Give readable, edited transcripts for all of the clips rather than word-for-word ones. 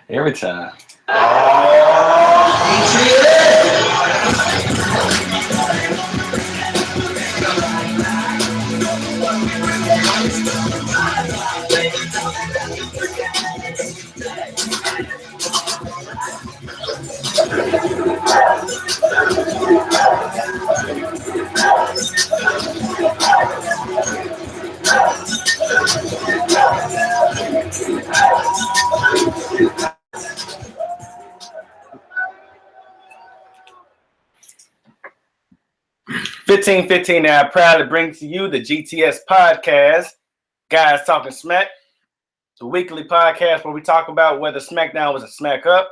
Every time. $15.15 now, proud to bring to you the GTS Podcast, Guys Talking Smack, the weekly podcast where we talk about whether Smackdown was a smack up,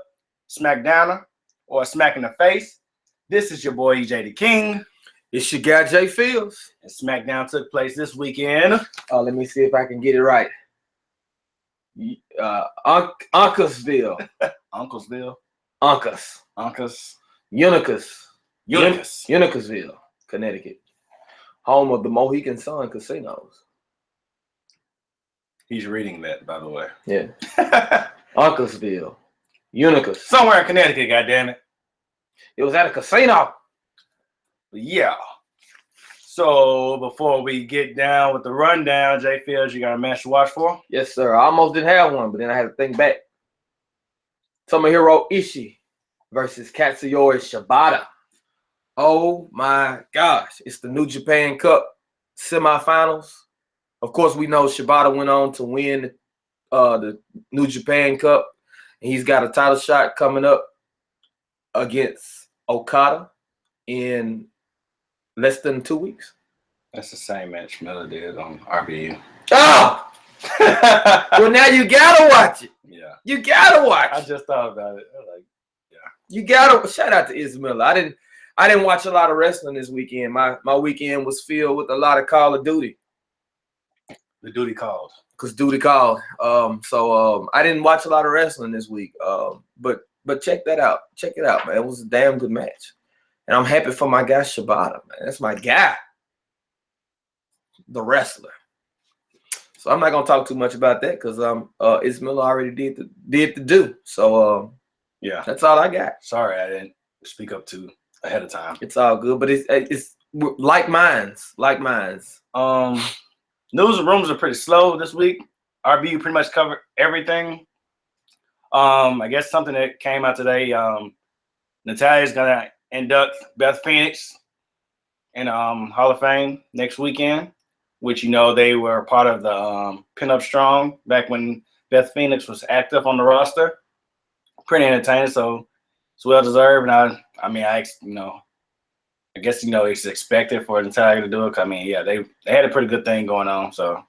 smackdowner, or a smack in the face. This is your boy EJ the King. It's your guy J.Fields. And Smackdown took place this weekend. Let me see if I can get it right. Uncasville. Uncasville, Connecticut. Home of the Mohegan Sun Casinos. He's reading that, by the way. Yeah. Uncasville. Unicus. Somewhere in Connecticut, goddammit. It was at a casino. Yeah. So before we get down with the rundown, J.Fields, you got a match to watch for? Yes, sir. I almost didn't have one, but then I had to think back. Tomohiro Ishii versus Katsuyori Shibata. Oh my gosh. It's the New Japan Cup semifinals. Of course, we know Shibata went on to win the New Japan Cup. And he's got a title shot coming up against Okada in less than 2 weeks. That's the same match Miller did on RBU. Oh! Well, now you gotta watch it. Yeah. You gotta watch it. I just thought about it. Yeah. You gotta shout out to Ismail. I didn't watch a lot of wrestling this weekend. My weekend was filled with a lot of Call of Duty. The duty called. Because duty called. So I didn't watch a lot of wrestling this week. But check that out. Check it out, man. It was a damn good match. And I'm happy for my guy Shibata, man. That's my guy. The wrestler. So I'm not gonna talk too much about that because Ismail already did the do. So yeah, that's all I got. Sorry, I didn't speak up too ahead of time. It's all good, but it's like minds. News and rumors are pretty slow this week. RBU pretty much covered everything. I guess something that came out today. Natalia's gonna induct Beth Phoenix in Hall of Fame next weekend, which they were part of the Pinup Strong back when Beth Phoenix was active on the roster. Pretty entertaining, so it's well deserved. And I guess it's expected for Natalia to do it. They had a pretty good thing going on. So,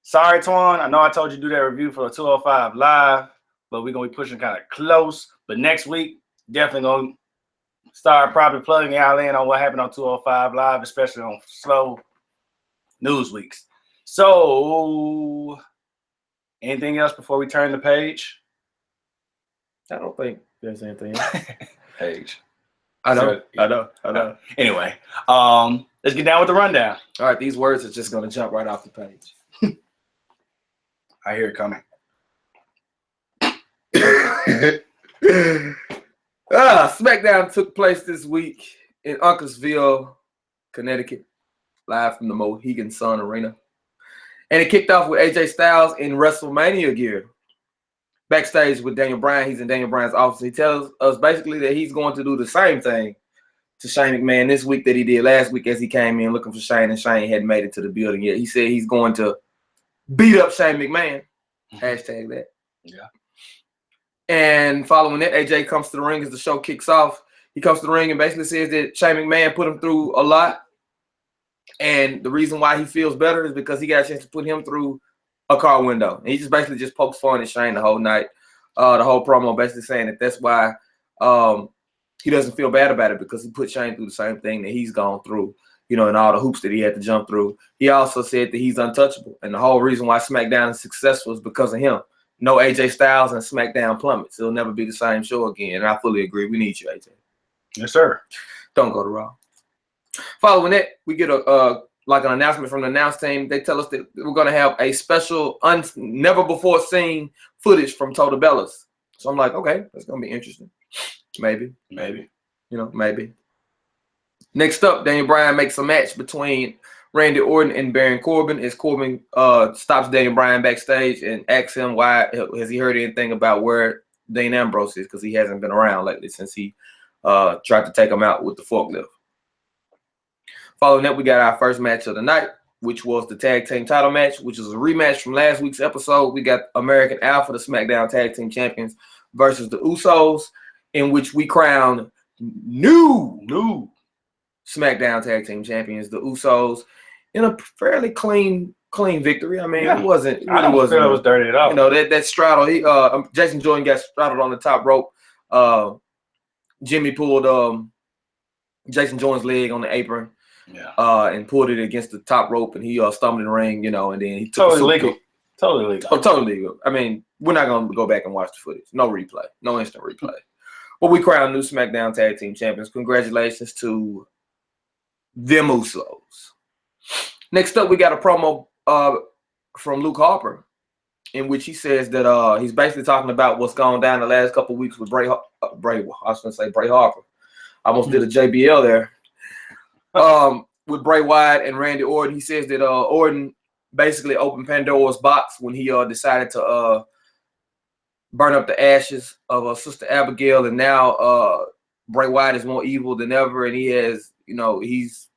sorry, Twan. I know I told you to do that review for the 205 Live, but we're gonna be pushing kind of close. But next week, definitely gonna start probably plugging y'all in on what happened on 205 Live, especially on slow news weeks. So, anything else before we turn the page? I don't think there's anything else. Page. I know. Anyway, let's get down with the rundown. All right, these words are just gonna jump right off the page. I hear it coming. Smackdown took place this week in Uncasville, Connecticut, live from the Mohegan Sun Arena. And it kicked off with AJ Styles in WrestleMania gear. Backstage with Daniel Bryan. He's in Daniel Bryan's office. He tells us basically that he's going to do the same thing to Shane McMahon this week that he did last week as he came in looking for Shane, and Shane hadn't made it to the building yet. He said he's going to beat up Shane McMahon. Hashtag that. Yeah. And following that, AJ comes to the ring as the show kicks off. He comes to the ring and basically says that Shane McMahon put him through a lot. And the reason why he feels better is because he got a chance to put him through a car window. And he just basically just pokes fun at Shane the whole night. The whole promo basically saying that that's why he doesn't feel bad about it, because he put Shane through the same thing that he's gone through, and all the hoops that he had to jump through. He also said that he's untouchable. And the whole reason why SmackDown is successful is because of him. No AJ Styles and SmackDown plummets. It'll never be the same show again. And I fully agree. We need you, AJ. Yes, sir. Don't go to Raw. Following that, we get a like an announcement from the announce team. They tell us that we're going to have a special, never before seen footage from Total Bellas. So I'm like, okay, that's going to be interesting. Maybe. Maybe. Next up, Daniel Bryan makes a match between Randy Orton and Baron Corbin as Corbin stops Daniel Bryan backstage and asks him why has he heard anything about where Dean Ambrose is, because he hasn't been around lately since he tried to take him out with the forklift. Following that, we got our first match of the night, which was the tag team title match, which is a rematch from last week's episode. We got American Alpha, the SmackDown tag team champions, versus the Usos, in which we crowned new SmackDown tag team champions, the Usos, in a fairly clean victory. I mean, it wasn't. I don't feel it was dirty at all. You know, that straddle. Jason Jordan got straddled on the top rope. Jimmy pulled Jason Jordan's leg on the apron. Yeah. And pulled it against the top rope, and he stumbled in the ring, and then he took totally legal. Totally legal. I mean, we're not gonna go back and watch the footage. No replay. No instant replay. But we crowned new SmackDown tag team champions. Congratulations to them Usos. Next up, we got a promo from Luke Harper, in which he says that he's basically talking about what's gone down the last couple of weeks with Bray Harper. I almost did a JBL there. With Bray Wyatt and Randy Orton. He says that Orton basically opened Pandora's box when he decided to burn up the ashes of Sister Abigail, and now Bray Wyatt is more evil than ever, and he has, he's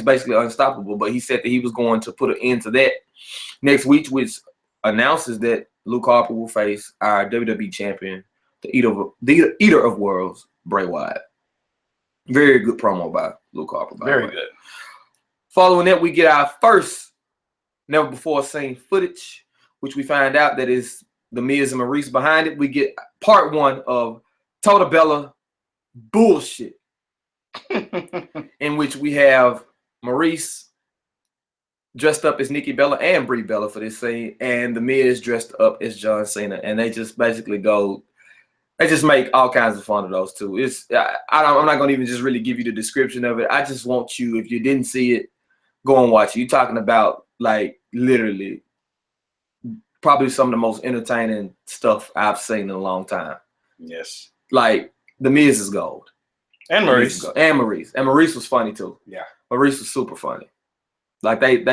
basically unstoppable. But he said that he was going to put an end to that next week, which announces that Luke Harper will face our WWE champion, the Eater of Worlds, Bray Wyatt. Very good promo by Luke Harper. Very good. Following that, we get our first never before seen footage, which we find out that is the Miz and Maurice behind it. We get part one of Total Bella bullshit, in which we have Maurice dressed up as Nikki Bella and Brie Bella for this scene, and the Miz dressed up as John Cena, and they just basically they just make all kinds of fun of those two. I'm not going to even just really give you the description of it. I just want you, if you didn't see it, go and watch it. You're talking about, like, literally probably some of the most entertaining stuff I've seen in a long time. Yes. Like, the Miz is gold. And Maurice. And Maurice was funny, too. Yeah. Maurice was super funny. Like, they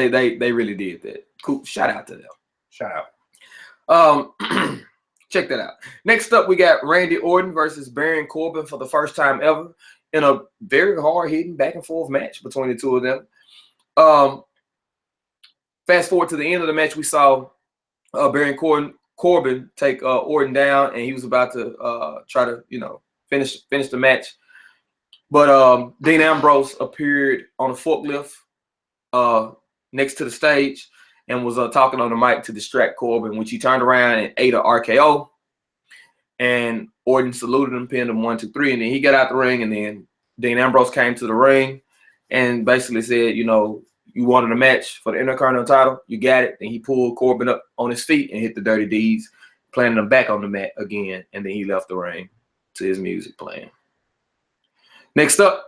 really did that. Cool. Shout out to them. Shout out. Check that out. Next up, we got Randy Orton versus Baron Corbin for the first time ever in a very hard-hitting back-and-forth match between the two of them. Fast forward to the end of the match, we saw Baron Corbin take Orton down, and he was about to try to, finish the match. But Dean Ambrose appeared on a forklift next to the stage and was talking on the mic to distract Corbin, which he turned around and ate a RKO. And Orton saluted him, pinned him 1, 2, 3, and then he got out the ring. And then Dean Ambrose came to the ring and basically said, you wanted a match for the Intercontinental title, you got it. And he pulled Corbin up on his feet and hit the Dirty Deeds, planting him back on the mat again. And then he left the ring to his music playing. Next up,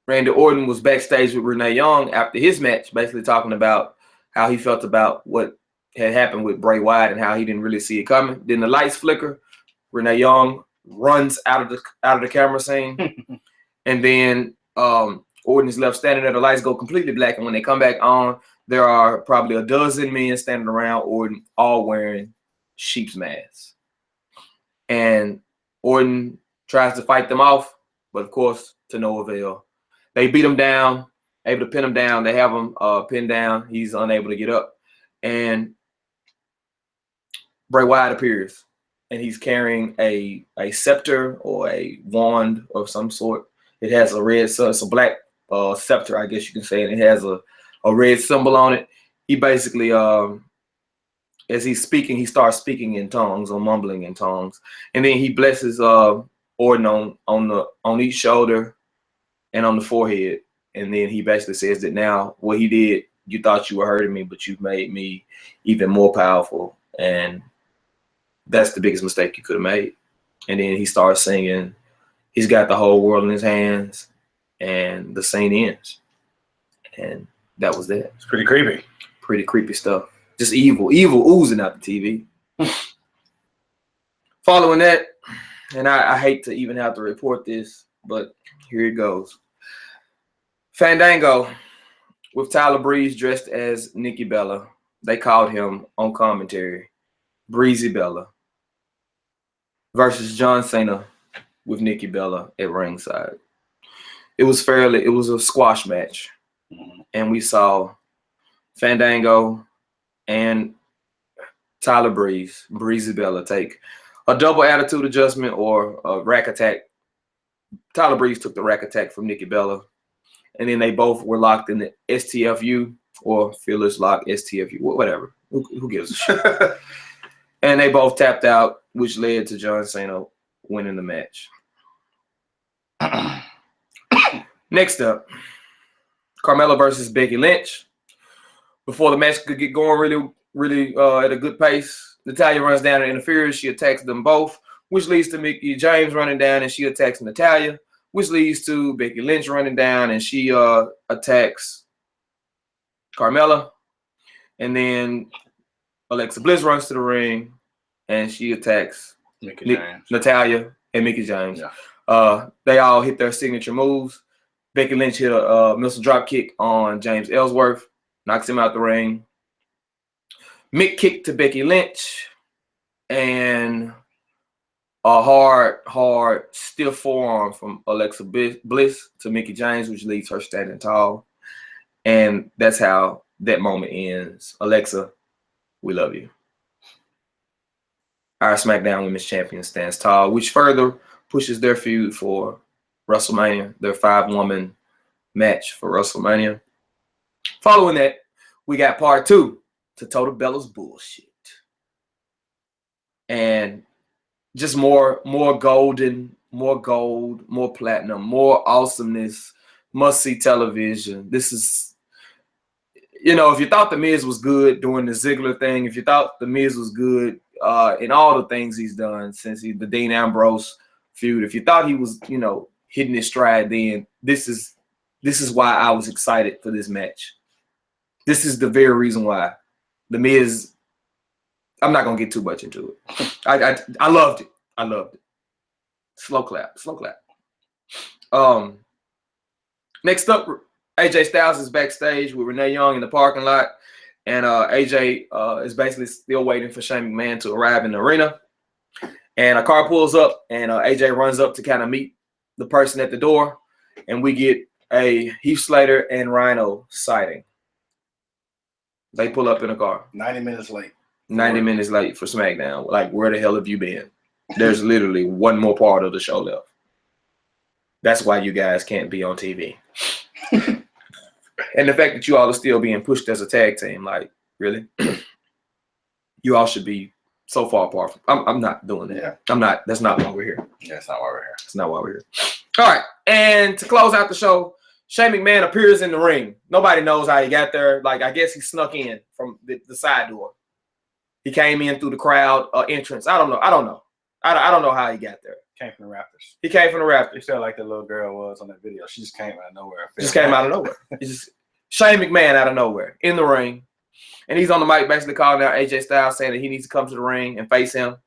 Randy Orton was backstage with Renee Young after his match, basically talking about how he felt about what had happened with Bray Wyatt and how he didn't really see it coming. Then the lights flicker. Renee Young runs out of the camera scene. And then Orton is left standing there. The lights go completely black. And when they come back on, there are probably a dozen men standing around Orton, all wearing sheep's masks. And Orton tries to fight them off, but of course, to no avail. They beat him down, able to pin him down. They have him pinned down. He's unable to get up. And Bray Wyatt appears, and he's carrying a scepter or a wand of some sort. It has a red, so it's a black scepter, I guess you can say, and it has a red symbol on it. He basically, as he's speaking, he starts speaking in tongues or mumbling in tongues, and then he blesses Orton on each shoulder and on the forehead. And then he basically says that now what he did, you thought you were hurting me, but you've made me even more powerful. And that's the biggest mistake you could have made. And then he starts singing, he's got the whole world in his hands, and the scene ends. And that was that. It's pretty creepy. Pretty creepy stuff. Just evil oozing out the TV. Following that, and I hate to even have to report this, but here it goes. Fandango with Tyler Breeze dressed as Nikki Bella. They called him on commentary Breezy Bella versus John Cena with Nikki Bella at ringside. It was a squash match. And we saw Fandango and Tyler Breeze, Breezy Bella, take a double attitude adjustment or a rack attack. Tyler Breeze took the rack attack from Nikki Bella. And then they both were locked in the STFU or Fearless Lock STFU, whatever. Who gives a shit? And they both tapped out, which led to John Cena winning the match. Next up, Carmella versus Becky Lynch. Before the match could get going really at a good pace, Natalya runs down and interferes. She attacks them both, which leads to Mickie James running down and she attacks Natalya, which leads to Becky Lynch running down and she attacks Carmella. And then Alexa Bliss runs to the ring and she attacks Natalya and Mickie James. Yeah. They all hit their signature moves. Becky Lynch hit a missile drop kick on James Ellsworth, knocks him out the ring. Mick kick to Becky Lynch, and a hard, stiff forearm from Alexa Bliss to Mickie James, which leaves her standing tall. And that's how that moment ends. Alexa, we love you. Our SmackDown Women's Champion stands tall, which further pushes their feud for WrestleMania, their 5-woman match for WrestleMania. Following that, we got part 2 to Total Bella's bullshit. And just more golden, more gold, more platinum, more awesomeness, must-see television. This is, if you thought The Miz was good doing the Ziggler thing, if you thought The Miz was good in all the things he's done since the Dean Ambrose feud, if you thought he was, hitting his stride, then this is why I was excited for this match. This is the very reason why. The Miz, I'm not gonna get too much into it. I loved it. I loved it. Slow clap. Next up, AJ Styles is backstage with Renee Young in the parking lot, and AJ is basically still waiting for Shane McMahon to arrive in the arena. And a car pulls up, and AJ runs up to kind of meet the person at the door, and we get a Heath Slater and Rhino sighting. They pull up in a car. 90 minutes late. 90 minutes late for SmackDown. Like, where the hell have you been? There's literally one more part of the show left. That's why you guys can't be on TV. And the fact that you all are still being pushed as a tag team, like, really? You all should be so far apart. I'm not doing that. Yeah. I'm not. That's not why we're here. Yeah, that's not why we're here. That's not why we're here. All right. And to close out the show, Shane McMahon appears in the ring. Nobody knows how he got there. Like, I guess he snuck in from the side door. He came in through the crowd entrance. I don't know. I don't know how he got there. Came from the Raptors. He came from the Raptors. You felt like the little girl was on that video. She just came out of nowhere. Out of nowhere. It's just Shane McMahon out of nowhere in the ring. And he's on the mic basically calling out AJ Styles, saying that he needs to come to the ring and face him.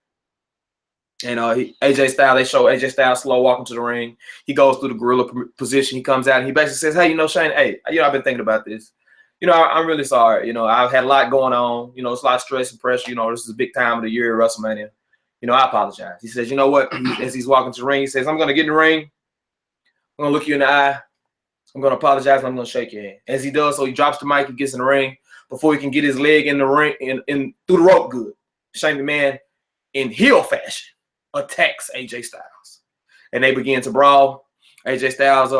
And AJ Styles, they show AJ Styles slow walking to the ring. He goes through the gorilla position. He comes out and he basically says, hey, Shane, hey, I've been thinking about this. I'm really sorry. I've had a lot going on. It's a lot of stress and pressure. This is a big time of the year at WrestleMania. I apologize. He says, you know what? As he's walking to the ring, he says, I'm going to get in the ring. I'm going to look you in the eye. I'm going to apologize, and I'm going to shake your hand. As he does so, he drops the mic. He gets in the ring. Before he can get his leg in the ring, in through the rope good, Shane McMahon, in heel fashion, attacks AJ Styles. And they begin to brawl. AJ Styles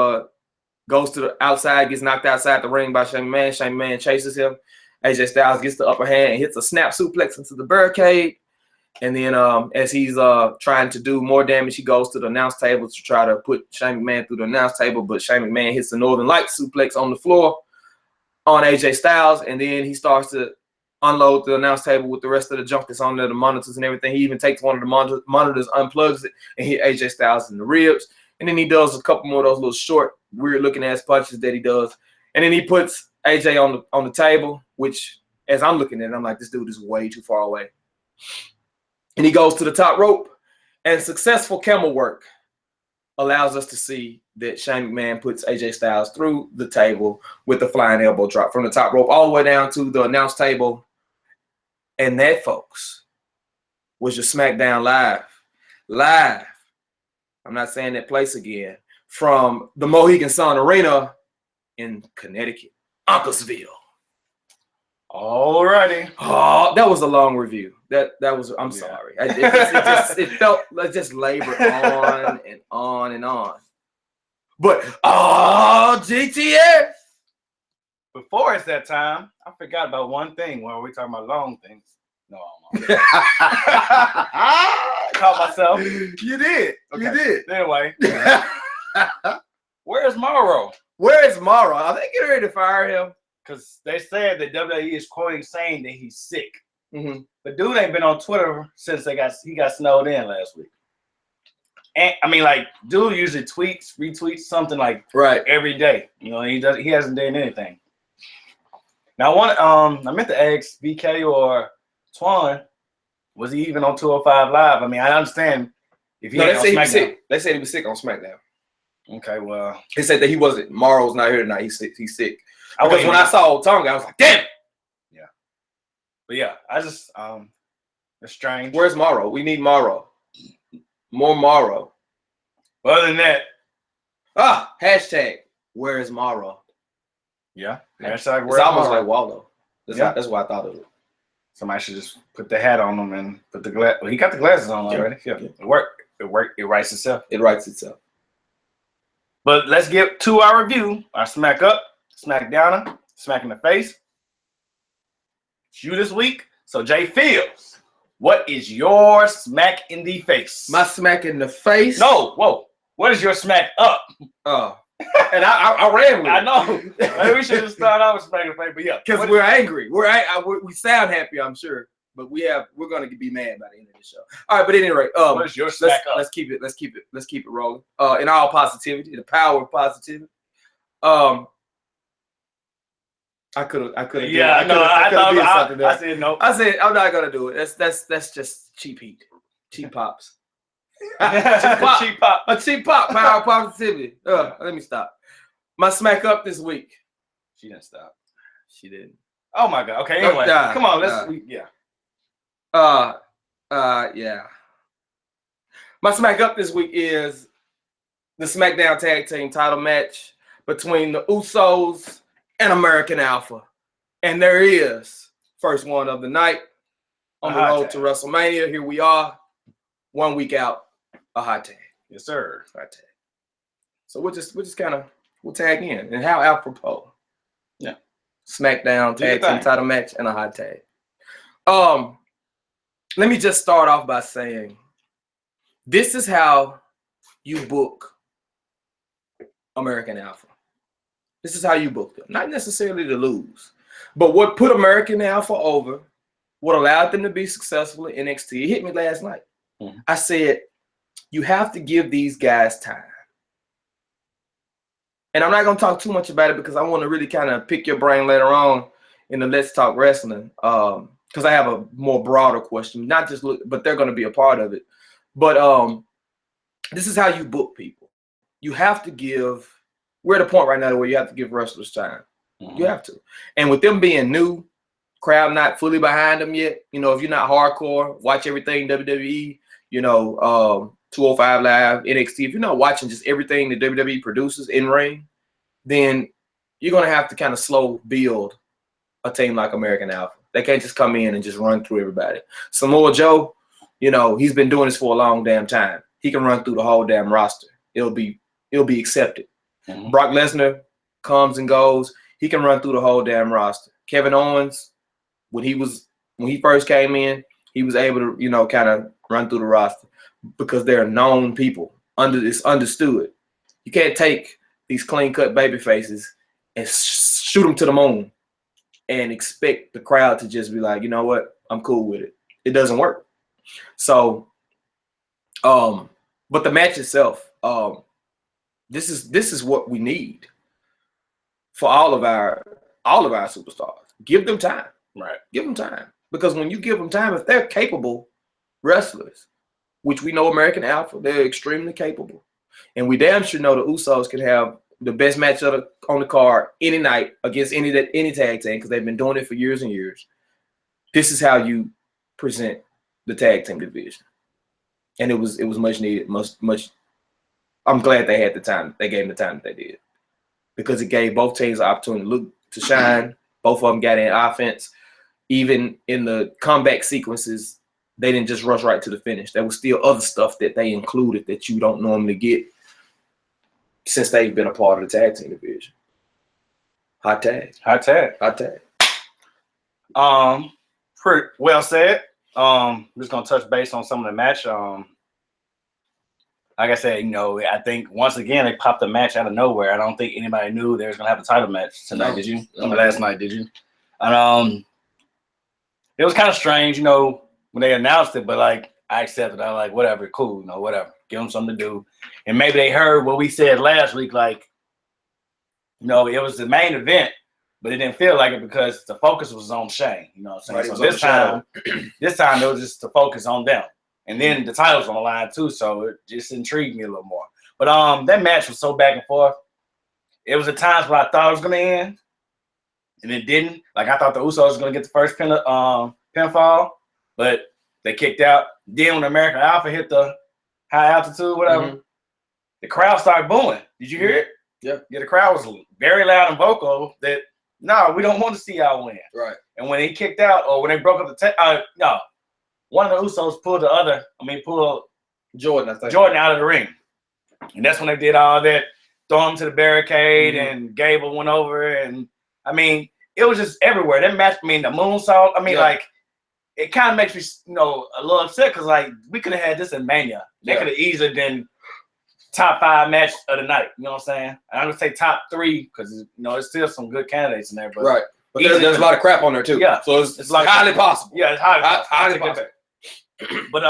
goes to the outside, gets knocked outside the ring by Shane McMahon. Shane McMahon chases him. AJ Styles gets the upper hand and hits a snap suplex into the barricade. And then as he's trying to do more damage, he goes to the announce table to try to put Shane McMahon through the announce table. But Shane McMahon hits the Northern Light suplex on the floor on AJ Styles. And then he starts to unload the announce table with the rest of the junk that's on there, the monitors and everything. He even takes one of the monitors, unplugs it, and hit AJ Styles in the ribs. And then he does a couple more of those little short, weird-looking ass punches that he does. And then he puts AJ on the table, which as I'm looking at it, I'm like, this dude is way too far away. And he goes to the top rope, and successful camel work allows us to see that Shane McMahon puts AJ Styles through the table with the flying elbow drop from the top rope all the way down to the announce table. And that, folks, was your Smackdown Live. Live. I'm not saying that place again. From the Mohegan Sun Arena in Connecticut, Uncasville. Alrighty. Oh, that was a long review. That was. I'm sorry. It felt like just labored on and on and on. But GTS. Before it's that time, I forgot about one thing when we talking about long things. No, I'm caught myself. You did. Okay. You did. Anyway, where's Morrow? Where is Morrow? Are they getting ready to fire him? Because they said that WWE is quoting saying that he's sick. Mm-hmm. But dude ain't been on Twitter since he got snowed in last week. And I mean, like, dude usually retweets something like every day. You know, he hasn't done anything. Now, I meant to ask BK or Twan, was he even on 205 Live? I mean, I understand if he ain't on SmackDown. He was sick. They said he was sick on SmackDown. Okay, well, they said that he wasn't. Morrow's not here tonight. He's sick. Because when I saw Tonga, I was like, damn it. Yeah. But yeah, I just it's strange. Where's Morrow? We need Morrow. More Morrow. But other than that, hashtag where is Morrow? Yeah. Hashtag where is almost Morrow? Like Waldo. That's what I thought of it. Somebody should just put the hat on him and put the glass. Well, he got the glasses on already. Yeah. It worked. It writes itself. It writes itself. But let's get to our review. Our smack up, smack downer, smack in the face. It's you this week. So J.Fields, what is your smack in the face? My smack in the face? No, whoa. What is your smack up? Oh. And I ran with it. I know. Maybe we should just start out with smack in the face, but yeah. Because we're angry. We sound happy, I'm sure. But we're gonna be mad by the end of the show. All right, but at any rate, what is your smack up? Let's keep it rolling. In all positivity, the power of positivity. I could have. Yeah, I said no. I said I'm not gonna do it. That's just cheap heat, cheap pops. Cheap pop. A cheap pop. Power of positivity. Let me stop. My smack up this week. She didn't stop. She didn't. Oh my God. Okay. Anyway, come on. Yeah. Yeah. My smack up this week is the SmackDown Tag Team title match between the Usos and American Alpha. And there is first one of the night on the road to WrestleMania. Here we are, 1 week out, a hot tag. Yes, sir. Hot tag. So we'll tag in. And how apropos. Yeah. SmackDown Tag Team title match and a hot tag. Let me just start off by saying, this is how you book American Alpha. This is how you book them. Not necessarily to lose, but what put American Alpha over, what allowed them to be successful in NXT. It hit me last night. Mm-hmm. I said, you have to give these guys time. And I'm not going to talk too much about it because I want to really kind of pick your brain later on in the Let's Talk Wrestling. Because I have a more broader question, not just look, but they're going to be a part of it. But this is how you book people. You have to give. We're at a point right now where you have to give wrestlers time. Mm-hmm. You have to. And with them being new, crowd not fully behind them yet. You know, if you're not hardcore, watch everything WWE. 205 Live, NXT. If you're not watching just everything that WWE produces in ring, then you're going to have to kind of slow build a team like American Alpha. They can't just come in and just run through everybody. Samoa Joe, he's been doing this for a long damn time. He can run through the whole damn roster. It'll be accepted. Mm-hmm. Brock Lesnar comes and goes. He can run through the whole damn roster. Kevin Owens, when he first came in, he was able to, kind of run through the roster because they're known people. It's understood. You can't take these clean-cut baby faces and shoot them to the moon and expect the crowd to just be like, you know what, I'm cool with it. It doesn't work. So, but the match itself, this is what we need for all of our all of our superstars. Give them time. Right. Give them time. Because when you give them time, if they're capable wrestlers, which we know American Alpha, they're extremely capable. And we damn sure know the Usos can have the best match on the card any night against any tag team because they've been doing it for years and years. This is how you present the tag team division. And it was much needed, much. I'm glad they had the time. They gave them the time that they did because it gave both teams an opportunity to shine. Both of them got in offense. Even in the comeback sequences, they didn't just rush right to the finish. There was still other stuff that they included that you don't normally get since they've been a part of the tag team division. Hot tag. Pretty well said. I'm just gonna touch base on some of the match. Like I said, I think once again they popped the match out of nowhere. I don't think anybody knew they was gonna have a title match tonight. Did you? Last night, did you? And it was kind of strange, when they announced it, but like I accepted. I was like, whatever, cool, whatever. Give them something to do. And maybe they heard what we said last week, like, it was the main event, but it didn't feel like it because the focus was on Shane. You know what I'm saying? Right, so this time it was just to focus on them. And then the title's on the line too, so it just intrigued me a little more. But that match was so back and forth. It was at times where I thought it was gonna end, and it didn't. Like I thought the Usos was gonna get the first pinfall, but they kicked out. Then when American Alpha hit the high altitude, whatever, the crowd started booing. Did you hear it? Yeah. Yeah, the crowd was very loud and vocal that no, we don't want to see y'all win. Right. And when he kicked out, or when they broke up the one of the Usos pulled Jordan, I think. Jordan out of the ring. And that's when they did all that, throw him to the barricade, and Gable went over. And, it was just everywhere. That match, the moonsault, like, it kind of makes me, a little upset because, like, we could have had this in Mania. They could have easily been top 5 match of the night. You know what I'm saying? And I'm going to say top 3 because, there's still some good candidates in there. But right. But there's a lot of crap on there, too. Yeah. So it's like highly possible. Yeah, it's highly possible. But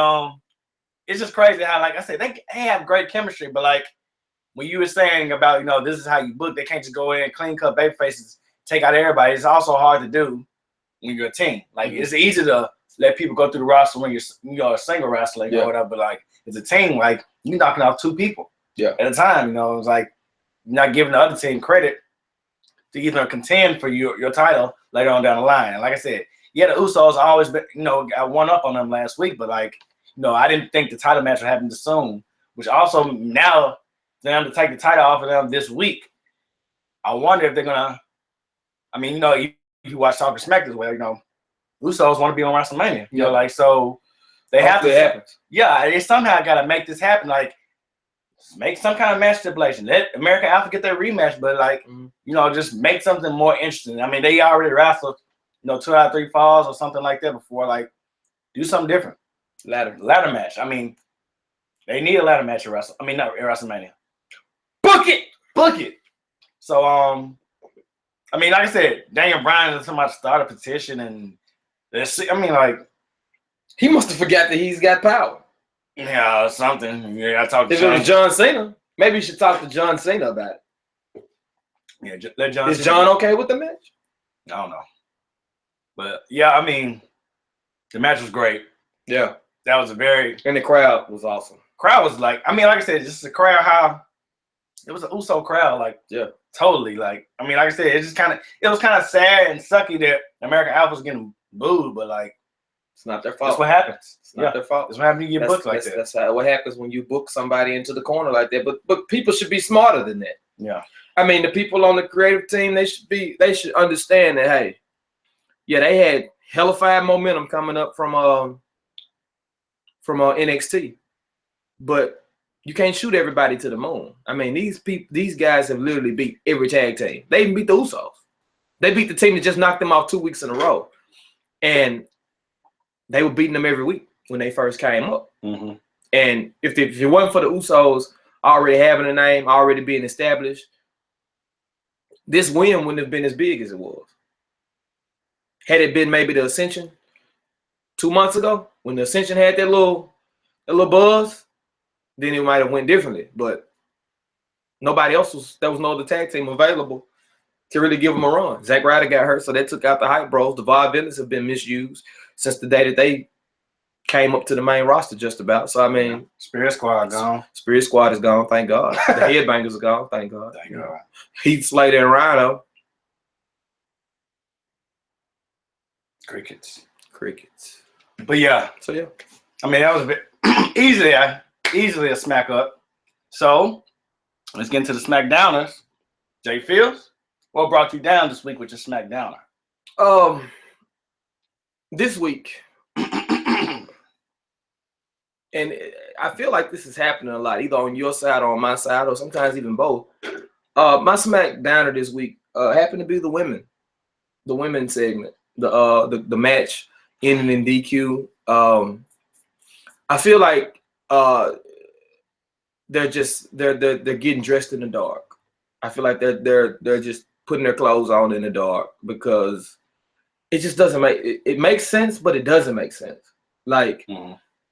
it's just crazy how, like I said, they have great chemistry. But like when you were saying about, this is how you book, they can't just go in, clean cut baby faces, take out everybody. It's also hard to do when you're a team. Like it's easy to let people go through the roster when you're a single wrestler or whatever. But like as a team, like you're knocking out 2 people at a time. It's like you're not giving the other team credit to even contend for your title later on down the line. And like I said, the Usos always been, got one up on them last week, but like, I didn't think the title match would happen this soon, which also now for them to take the title off of them this week, I wonder if they're gonna, you watch Talking Smack this way, Usos want to be on WrestleMania, so they have to happen. Yeah, they somehow got to make this happen, like make some kind of match stipulation. Let American Alpha get their rematch, but like, just make something more interesting. They already wrestled 2 out of 3 falls or something like that before. Like, do something different. Ladder match. They need a ladder match at WrestleMania. Book it. So, like I said, Daniel Bryan and somebody started a petition, and he must have forgot that he's got power. Yeah, something. Yeah, I talked to If it was John Cena, maybe you should talk to John Cena about it. Yeah, let John. Is John okay with the match? I don't know. But yeah, the match was great. Yeah. That was and the crowd was awesome. Crowd was like, like I said, just the crowd, how it was an Uso crowd, like totally. Like, like I said, it was kind of sad and sucky that American Alpha was getting booed, but like it's not their fault. That's what happens. It's not their fault. That's what happens when you get booked like that. That's what happens when you book somebody into the corner like that. But people should be smarter than that. Yeah. The people on the creative team, they should understand that, hey, they had hellified momentum coming up from NXT, but you can't shoot everybody to the moon. These guys have literally beat every tag team. They even beat the Usos. They beat the team that just knocked them off 2 weeks in a row, and they were beating them every week when they first came up. Mm-hmm. And if it wasn't for the Usos already having a name, already being established, this win wouldn't have been as big as it was. Had it been maybe the Ascension 2 months ago, when the Ascension had that little buzz, then it might have went differently. But nobody else there was no other tag team available. to really give them a run. Zack Ryder got hurt, so they took out the hype bros. The vaudevillains have been misused since the day that they came up to the main roster just about. So, I mean. Spirit Squad gone. Spirit Squad is gone, thank God. The Headbangers are gone, thank God. Thank God. Heath Slater and Rhino. Crickets. But yeah. So, yeah. I mean, that was a bit easily a smack up. So, let's get into the Smackdowners. J.Fields, what brought you down this week with your Smackdowner? This week, and I feel like this is happening a lot, either on your side or on my side, or sometimes even both. My Smackdowner this week happened to be the women segment, the match ending in DQ. I feel like they're getting dressed in the dark. I feel like they're just putting their clothes on in the dark because it just doesn't make it makes sense, but it doesn't make sense. Like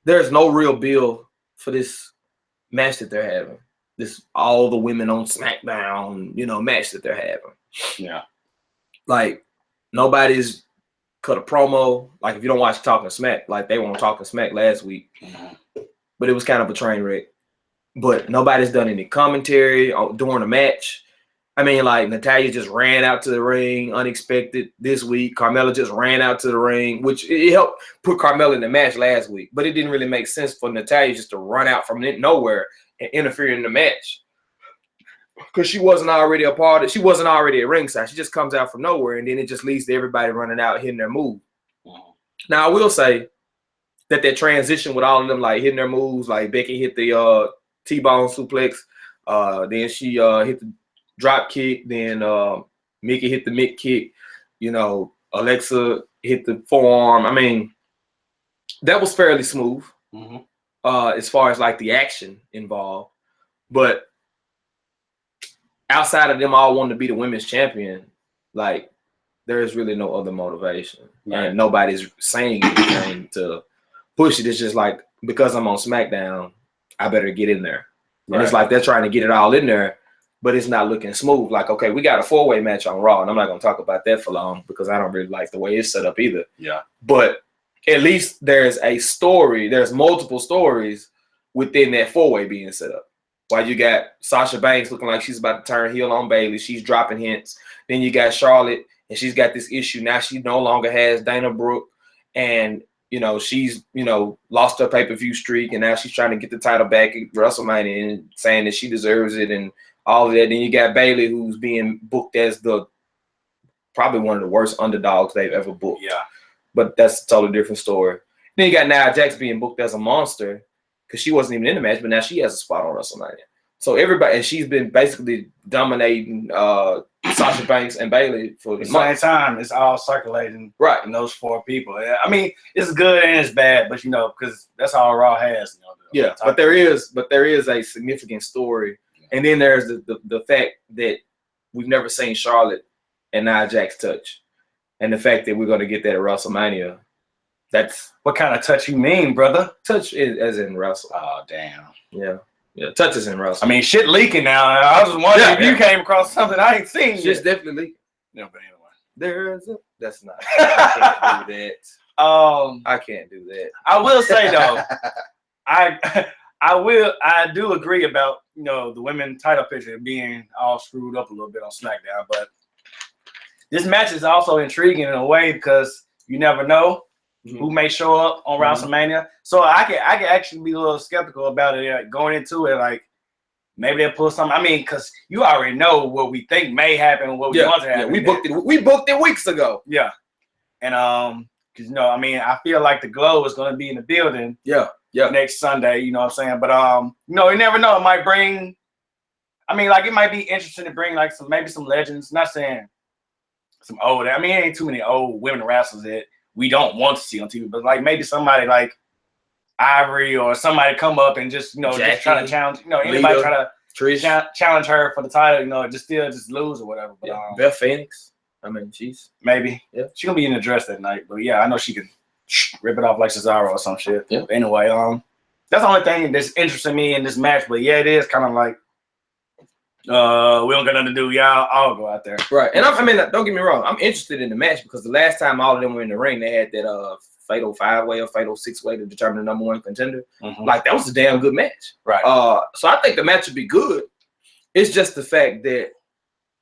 there's no real bill for this match that they're having. This all the women on Smackdown, match that they're having. Yeah. Like nobody's cut a promo. Like if you don't watch Talking Smack, like they weren't Talking Smack last week, but it was kind of a train wreck. But nobody's done any commentary during the match. I mean, like Natalya just ran out to the ring unexpected this week. Carmella just ran out to the ring, which it helped put Carmella in the match last week. But it didn't really make sense for Natalya just to run out from nowhere and interfere in the match because she wasn't already a part of. She wasn't already at ringside. She just comes out from nowhere, and then it just leads to everybody running out hitting their move. Now I will say that transition with all of them like hitting their moves, like Becky hit the T-bone suplex, then she hit the drop kick, then Mickey hit the mid kick, Alexa hit the forearm. I mean, that was fairly smooth as far as like the action involved. But outside of them all wanting to be the women's champion, like there is really no other motivation. Right. And nobody's saying anything to push it. It's just like, because I'm on SmackDown, I better get in there. And it's like they're trying to get it all in there, but it's not looking smooth. Like, okay, we got a 4-way match on Raw, and I'm not going to talk about that for long because I don't really like the way it's set up either. Yeah. But at least there's a story. There's multiple stories within that 4-way being set up. While you got Sasha Banks looking like she's about to turn heel on Bayley. She's dropping hints. Then you got Charlotte, and she's got this issue. Now she no longer has Dana Brooke, and she's, lost her pay-per-view streak, and now she's trying to get the title back at WrestleMania and saying that she deserves it and all of that. Then you got Bayley, who's being booked as probably one of the worst underdogs they've ever booked. Yeah. But that's a totally different story. Then you got Nia Jax being booked as a monster because she wasn't even in the match, but now she has a spot on WrestleMania. So everybody, and she's been basically dominating Sasha Banks and Bayley for the same time. It's all circulating in those 4 people. I mean, it's good and it's bad, but because that's all Raw has. But there is a significant story, and then there's the fact that we've never seen Charlotte and Nia Jax touch, and the fact that we're going to get that at WrestleMania. That's what kind of touch you mean, brother? Touch as in wrestle. Oh damn. Yeah, touches in wrestling. I mean, shit leaking now. I was just wondering if you came across something I ain't seen. Shit's definitely leaking. Yeah, but anyway. That's not. I can't do that. I can't do that. I will say though, I do agree about the women title picture being all screwed up a little bit on SmackDown, but this match is also intriguing in a way because you never know who may show up on WrestleMania. So I can actually be a little skeptical about it going into it. Like maybe they'll pull something. I mean, because you already know what we think may happen, what we want to happen. Yeah, we booked it weeks ago. Yeah, and because I mean, I feel like the Glow is going to be in the building. Yeah. Next Sunday, you know what I'm saying? But you never know. It might bring. I mean, like it might be interesting to bring like maybe some legends. Not saying some old. I mean, it ain't too many old women wrestlers that we don't want to see on TV, but like maybe somebody like Ivory or somebody come up and just Jackie, just try to challenge anybody try to challenge her for the title, just lose or whatever. But Beth Phoenix, I mean, she's maybe she's gonna be in the dress that night. But yeah, I know she could rip it off like Cesaro or some shit. Yeah. But anyway, that's the only thing that's interesting me in this match. But yeah, it is kind of like We don't got nothing to do. Y'all all go out there. Right. And I mean, don't get me wrong. I'm interested in the match because the last time all of them were in the ring, they had that fatal 5-way or fatal 6-way to determine the number one contender. Mm-hmm. Like, that was a damn good match. Right. So I think the match would be good. It's just the fact that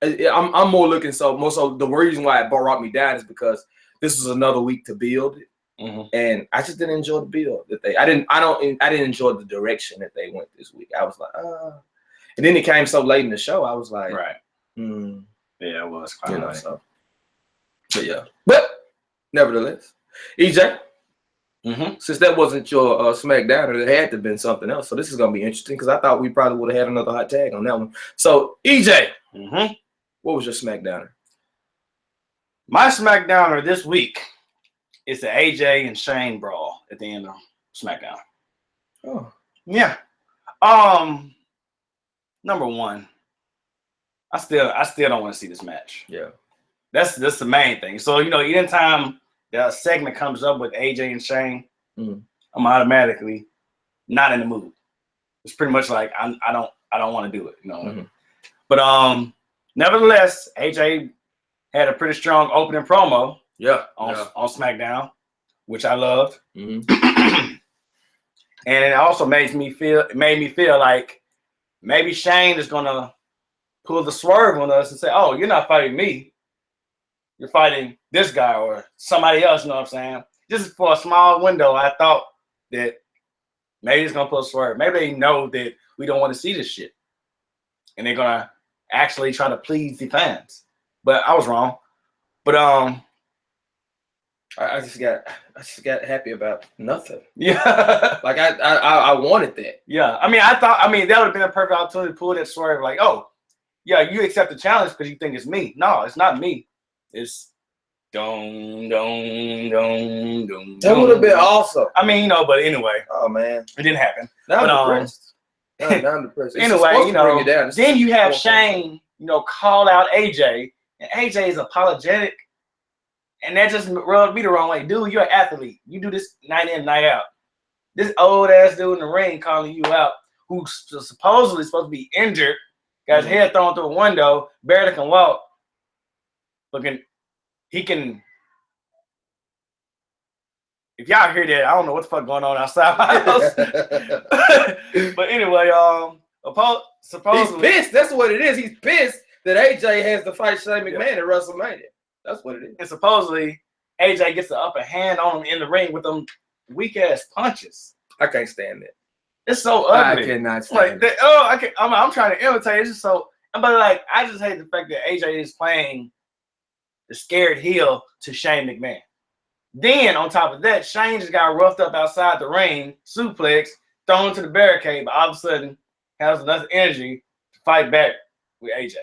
I'm more so the reason why it brought me down is because this was another week to build it. Mm-hmm. And I just didn't enjoy the build that I didn't enjoy the direction that they went this week. I was like, and then it came so late in the show. I was like, right. Yeah, it was kind of so. But yeah. But nevertheless, EJ, since that wasn't your Smackdown, it had to have been something else. So this is gonna be interesting because I thought we probably would have had another hot tag on that one. So EJ, what was your Smackdowner? My Smackdowner this week is the AJ and Shane brawl at the end of SmackDown. Oh. Yeah. Number one, I still don't want to see this match. Yeah. That's the main thing. So, anytime the segment comes up with AJ and Shane, I'm automatically not in the mood. It's pretty much like I don't want to do it, But nevertheless, AJ had a pretty strong opening promo. On SmackDown, which I loved. And it also made me feel like maybe Shane is gonna pull the swerve on us and say, "Oh, you're not fighting me. You're fighting this guy or somebody else." You know what I'm saying? Just for a small window, I thought that maybe it's gonna pull a swerve. Maybe they know that we don't want to see this shit, and they're gonna actually try to please the fans. But I was wrong. But I just got happy about nothing. Yeah. Like I wanted that. Yeah. I mean, that would have been a perfect opportunity to pull that swerve. Like, oh, yeah, you accept the challenge because you think it's me. No, it's not me. It's dong. That would have been awesome. I mean, but anyway. Oh man, it didn't happen. Now I'm depressed. Now I'm depressed. Anyway, then you have Shane, call out AJ, and AJ is apologetic. And that just rubbed me the wrong way. Dude, you're an athlete. You do this night in, night out. This old-ass dude in the ring calling you out, who's supposedly supposed to be injured, got his head thrown through a window, barely can walk. He can... If y'all hear that, I don't know what the fuck going on outside my house. But anyway, supposedly... He's pissed. That's what it is. He's pissed that AJ has to fight Shane McMahon at WrestleMania. That's what it is. And supposedly, AJ gets the upper hand on him in the ring with them weak-ass punches. I can't stand it. It's so ugly. I cannot stand it. I'm trying to imitate. It's just so... But, I just hate the fact that AJ is playing the scared heel to Shane McMahon. Then, on top of that, Shane just got roughed up outside the ring, suplex, thrown into the barricade, but all of a sudden has enough energy to fight back with AJ.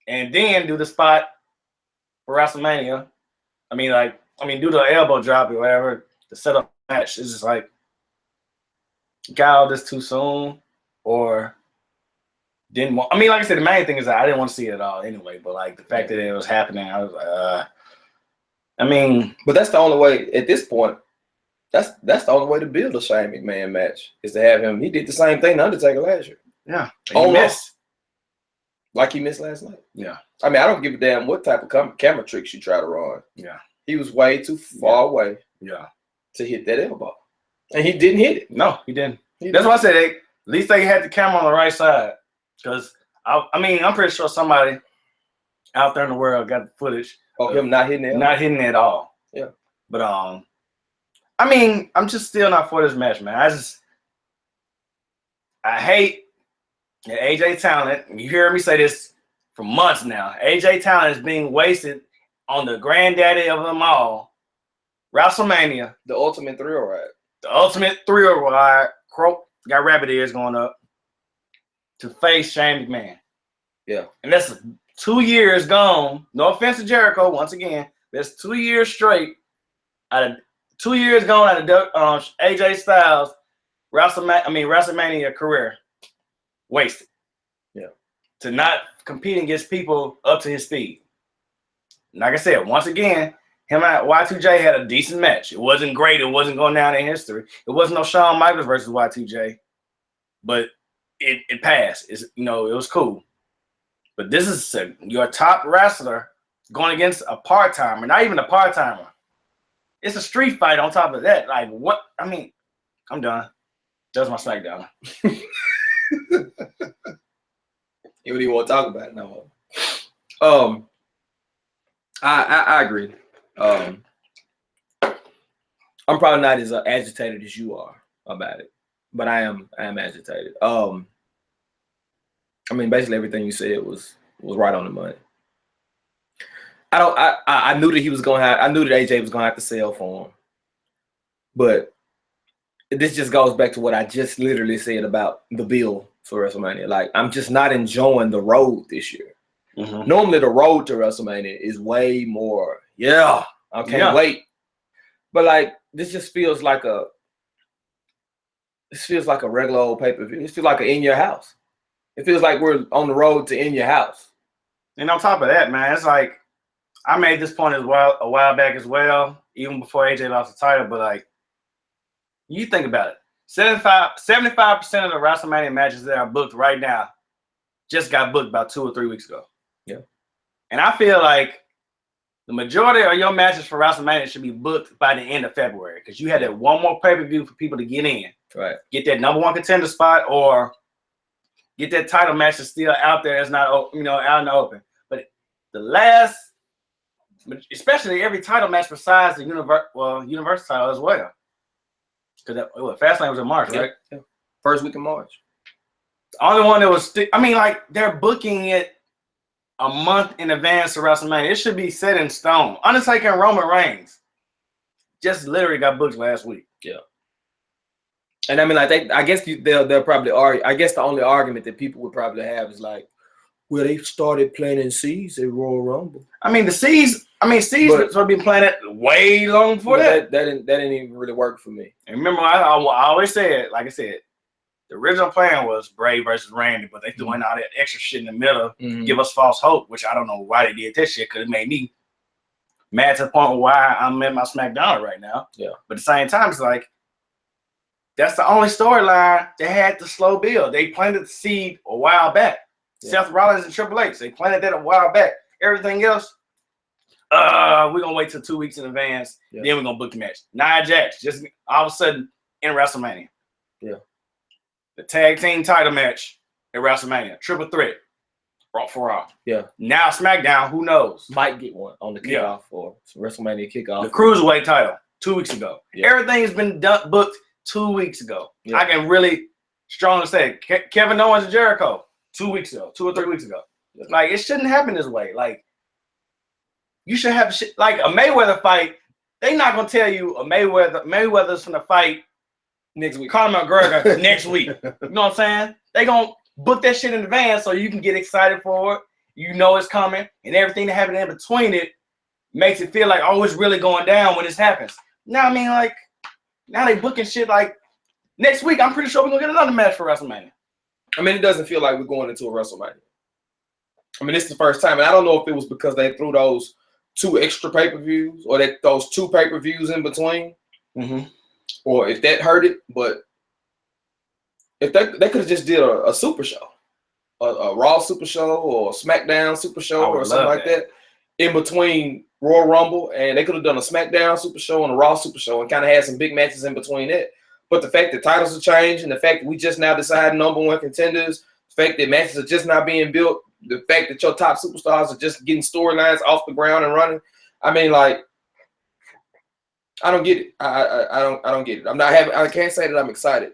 And then do the spot for WrestleMania. Do the elbow drop or whatever to set up the match. It's just like, got all this too soon or didn't want. Like I said, the main thing is that I didn't want to see it at all anyway, but the fact that it was happening, I was like, but that's the only way at this point. That's the only way to build a Shane McMahon match is to have him. He did the same thing to Undertaker last year. Yeah. He missed. Like he missed last night. Yeah. I don't give a damn what type of camera tricks you try to run. Yeah. He was way too far away. Yeah. To hit that elbow. And he didn't hit it. No, he didn't. That's why I said at least they had the camera on the right side. Because I'm pretty sure somebody out there in the world got the footage of him not hitting it. Not hitting it at all. Yeah. But I'm just still not for this match, man. I hate that AJ talent. You hear me say this for months now. AJ talent is being wasted on the granddaddy of them all, WrestleMania. The ultimate thrill ride. The ultimate thrill ride. Croak got rabbit ears going up to face Shane McMahon. Yeah. And that's 2 years gone. No offense to Jericho, once again. That's 2 years straight. 2 years gone out of AJ Styles' WrestleMania career. Wasted. Yeah. To not competing against people up to his speed. Like I said, once again, him and Y2J had a decent match. It wasn't great. It wasn't going down in history. It wasn't no Shawn Michaels versus Y2J. But it passed. It was cool. But this is your top wrestler going against a part-timer, not even a part-timer. It's a street fight on top of that. Like, what? I mean, I'm done. That's my Smackdown. You don't even want to talk about it no more. I agree. I'm probably not as agitated as you are about it, but I am agitated. I mean, basically everything you said was right on the money. I knew that he was gonna have. I knew that AJ was gonna have to sell for him, but this just goes back to what I just literally said about the bill for WrestleMania. Like, I'm just not enjoying the road this year. Mm-hmm. Normally, the road to WrestleMania is way more. Yeah, I can't wait. But like, this just feels like a. This feels like a regular old pay-per-view. It feels like in your house. It feels like we're on the road to in your house. And on top of that, man, it's like I made this point a while back as well, even before AJ lost the title. But like, you think about it, 75% of the WrestleMania matches that are booked right now just got booked about 2 or 3 weeks ago. Yeah, and I feel like the majority of your matches for WrestleMania should be booked by the end of February because you had that one more pay-per-view for people to get in, right? Get that number one contender spot or get that title match that's still out there. It's not, out in the open. But the last, especially every title match besides the Universal title as well. Because Fastlane was in March, right? Yeah. First week of March. The only one that was, they're booking it a month in advance of WrestleMania. It should be set in stone. Undertaker and Roman Reigns just literally got booked last week. Yeah. And I mean, like, I guess they'll probably argue. I guess the only argument that people would probably have is like, well, they started planting seeds at Royal Rumble. I mean, seeds have been planted way long before that. That didn't even really work for me. And remember, I always said, like I said, the original plan was Bray versus Randy, but they threw in all that extra shit in the middle, give us false hope, which I don't know why they did that shit because it made me mad to the point why I'm in my Smackdown right now. Yeah. But at the same time, it's like, that's the only storyline that had the slow build. They planted the seed a while back. Yeah. Seth Rollins and Triple H, they planted that a while back. Everything else, we're going to wait till 2 weeks in advance. Yeah. Then we're going to book the match. Nia Jax, just all of a sudden in WrestleMania. Yeah. The tag team title match at WrestleMania. Triple threat. Raw for Raw. Yeah. Now SmackDown, who knows? Might get one on the kickoff or WrestleMania kickoff. The Cruiserweight title, 2 weeks ago. Yeah. Everything's been booked 2 weeks ago. Yeah. I can really strongly say Kevin Owens and Jericho, 2 weeks ago, 2 or 3 weeks ago. Yeah. Like, it shouldn't happen this way. Like, you should have like a Mayweather fight. They're not gonna tell you Mayweather's gonna fight next week. Conor McGregor next week. You know what I'm saying? They gonna book that shit in advance so you can get excited for it. You know it's coming, and everything that happened in between it makes it feel like, oh, it's really going down when this happens. Now, I mean, like, now they booking shit like next week. I'm pretty sure we're gonna get another match for WrestleMania. I mean, it doesn't feel like we're going into a WrestleMania. I mean, this is the first time, and I don't know if it was because they threw those 2 extra pay-per-views or those 2 pay-per-views in between, or if that hurt it. But if they could have just did a super show, a Raw super show or a SmackDown super show or something like that in between Royal Rumble, and they could have done a SmackDown super show and a Raw super show and kind of had some big matches in between it. But the fact that titles are changing, the fact that we just now decide number one contenders, the fact that matches are just not being built, the fact that your top superstars are just getting storylines off the ground and running. I mean, like, I don't get it. I don't get it. I can't say that I'm excited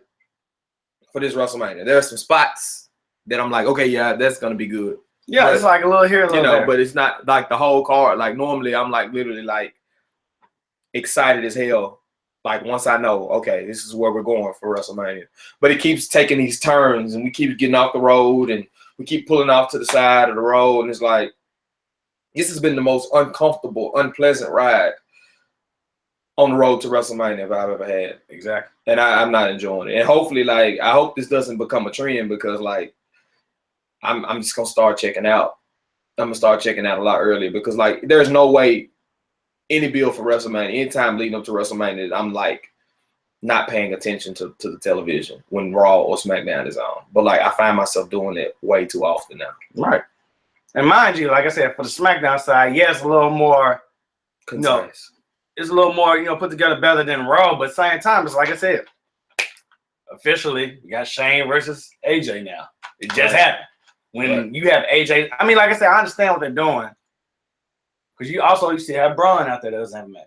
for this WrestleMania. There are some spots that I'm like, okay, yeah, that's gonna be good. Yeah, but it's like a little here, a little there. But it's not like the whole card. Like, normally I'm like literally like excited as hell. Like, once I know, okay, this is where we're going for WrestleMania. But it keeps taking these turns and we keep getting off the road and we keep pulling off to the side of the road. And it's like, this has been the most uncomfortable, unpleasant ride on the road to WrestleMania I've ever had. Exactly. And I'm not enjoying it. And hopefully, like, I hope this doesn't become a trend because, like, I'm just going to start checking out. I'm going to start checking out a lot earlier because, like, there's no way any bill for WrestleMania, anytime leading up to WrestleMania, I'm, like, not paying attention to the television when Raw or SmackDown is on. But, like, I find myself doing it way too often now. Right. And mind you, like I said, for the SmackDown side, yeah, it's a little more, concise. It's a little more, put together better than Raw. But at the same time, it's like I said, officially, you got Shane versus AJ now. It just happened. When you have AJ, I mean, like I said, I understand what they're doing. Because you also used to have Braun out there that doesn't have a match.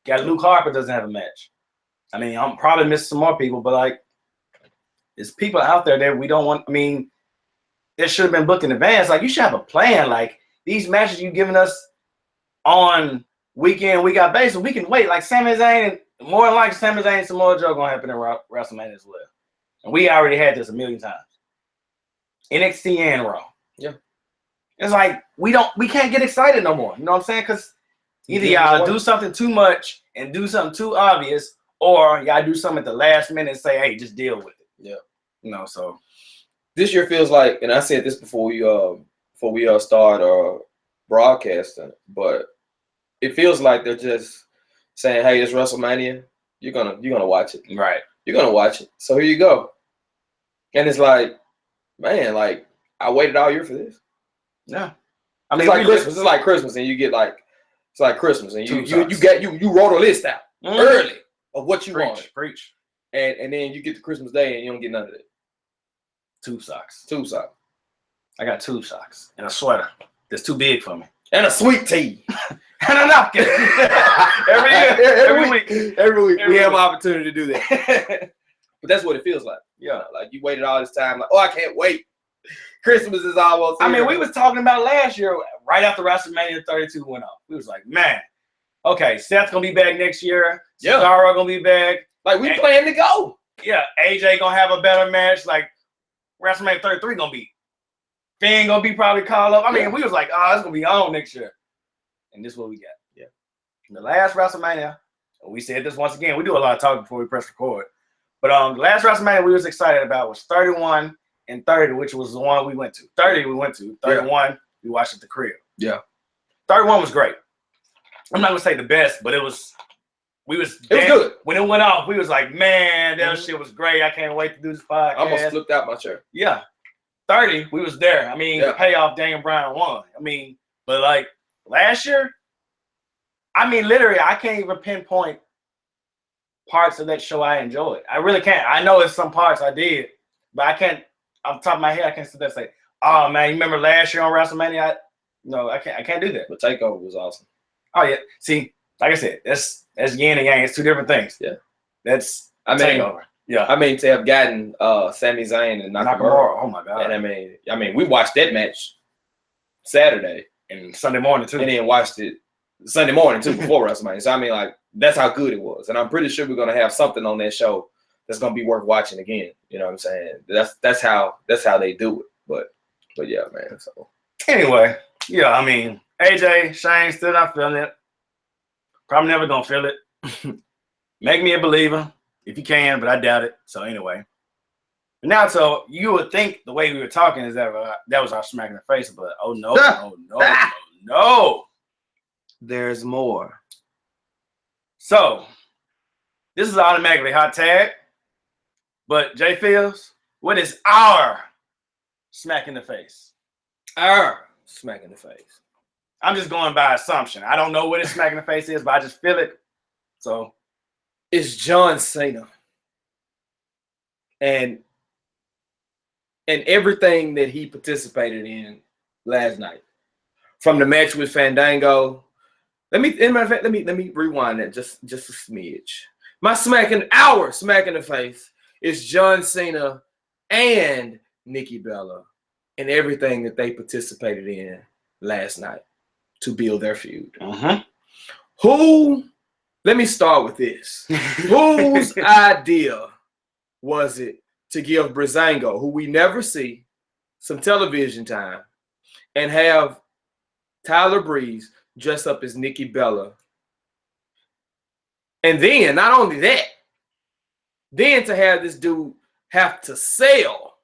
You got Luke Harper doesn't have a match. I mean, I'm probably missing some more people, but like, there's people out there that we don't want. I mean, it should have been booked in advance. Like, you should have a plan. Like, these matches you've given us on week in, week out basis, we can wait. Like, Sami Zayn, and more than likely, Sami Zayn and Samoa Joe going to happen in WrestleMania as well. And we already had this a million times. NXT and Raw. Yeah. It's like, we can't get excited no more. You know what I'm saying? Because either y'all do something too much and do something too obvious, or y'all do something at the last minute and say, hey, just deal with it. Yeah. So this year feels like, and I said this before we start broadcasting, but it feels like they're just saying, hey, it's WrestleMania. You're gonna watch it. Right. You're gonna watch it. So here you go. And it's like, man, like, I waited all year for this. Yeah. I mean, it's like Christmas. It's like Christmas, and you get like, it's like Christmas, and you wrote a list out early of what you wanted. Preach. And then you get to Christmas Day and you don't get none of it. 2 socks. 2 socks. I got 2 socks and a sweater that's too big for me. And a sweet tea. And a napkin. Every week we have an opportunity to do that. But that's what it feels like. Yeah. Like, you waited all this time, like, oh, I can't wait. Christmas is almost here. I mean, we was talking about last year, right after WrestleMania 32 went off. We was like, man, okay, Seth's gonna be back next year. Cesaro gonna be back. Like, we plan to go. Yeah, AJ gonna have a better match. Like, WrestleMania 33 gonna be. Finn gonna be probably called up. I mean, we was like, oh, it's gonna be on next year. And this is what we got. Yeah. The last WrestleMania, we said this once again, we do a lot of talking before we press record. But the last WrestleMania we was excited about was 31 and 30, which was the one we went to. 30 we went to. 31 we watched at the crib. Yeah. 31 was great. I'm not gonna say the best, but it was good. When it went off, we was like, man, that shit was great. I can't wait to do this podcast. I almost flipped out my chair. Yeah. 30, we was there. I mean, the payoff, Daniel Bryan won. I mean, but like last year, I mean, literally, I can't even pinpoint parts of that show I enjoyed. I really can't. I know it's some parts I did, but I can't, off the top of my head, I can't sit there and say, oh man, you remember last year on WrestleMania? I can't do that. But TakeOver was awesome. Oh yeah. See, like I said, that's yin and yang. It's 2 different things. Yeah. That's TakeOver. Yeah. I mean, to have gotten Sami Zayn and Nakamura. Oh my God. And I mean, we watched that match Saturday and Sunday morning too. And then watched it Sunday morning too before WrestleMania. So I mean, like, that's how good it was. And I'm pretty sure we're gonna have something on that show that's gonna be worth watching again. You know what I'm saying? That's how they do it. But yeah, man. So anyway, yeah, I mean, AJ, Shane, still not feeling it. Probably never gonna feel it. Make me a believer if you can, but I doubt it. So anyway, now so you would think the way we were talking is that was our smack in the face, but oh no, no. There's more. So this is automatically hot tag, but J.Fields, what is our smack in the face? Our smack in the face. I'm just going by assumption. I don't know what his smack in the face is, but I just feel it. So it's John Cena. And everything that he participated in last night. From the match with Fandango. Let me rewind that just a smidge. Our smack in the face is John Cena and Nikki Bella and everything that they participated in last night to build their feud. Let me start with this. Whose idea was it to give Breezango, who we never see, some television time and have Tyler Breeze dress up as Nikki Bella? And then, not only that, then to have this dude have to sell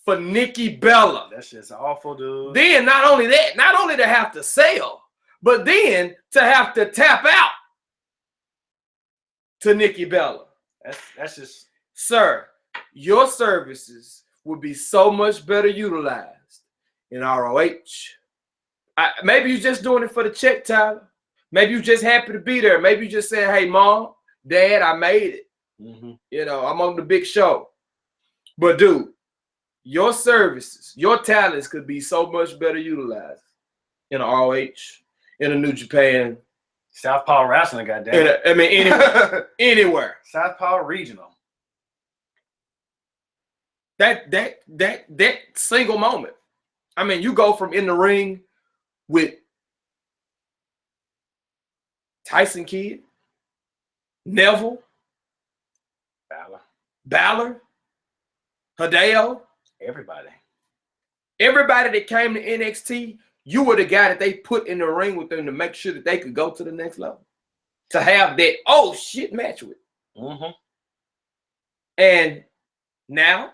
for Nikki Bella. That's just awful, dude. Then not only to have to sell, but then to have to tap out to Nikki Bella. That's just, sir, your services would be so much better utilized in ROH. Maybe you're just doing it for the check, Tyler. Maybe you're just happy to be there. Maybe you just saying, hey, Mom, Dad, I made it. Mm-hmm. You know, I'm on the big show. But, dude, your services, your talents could be so much better utilized in ROH, in a New Japan. Southpaw Wrestling, goddamn. I mean, anywhere. Anywhere. Southpaw Regional. That single moment. I mean, you go from in the ring with Tyson Kidd, Neville, Balor, Hideo. Everybody that came to NXT, you were the guy that they put in the ring with them to make sure that they could go to the next level. To have that oh shit match with. Mm-hmm. And now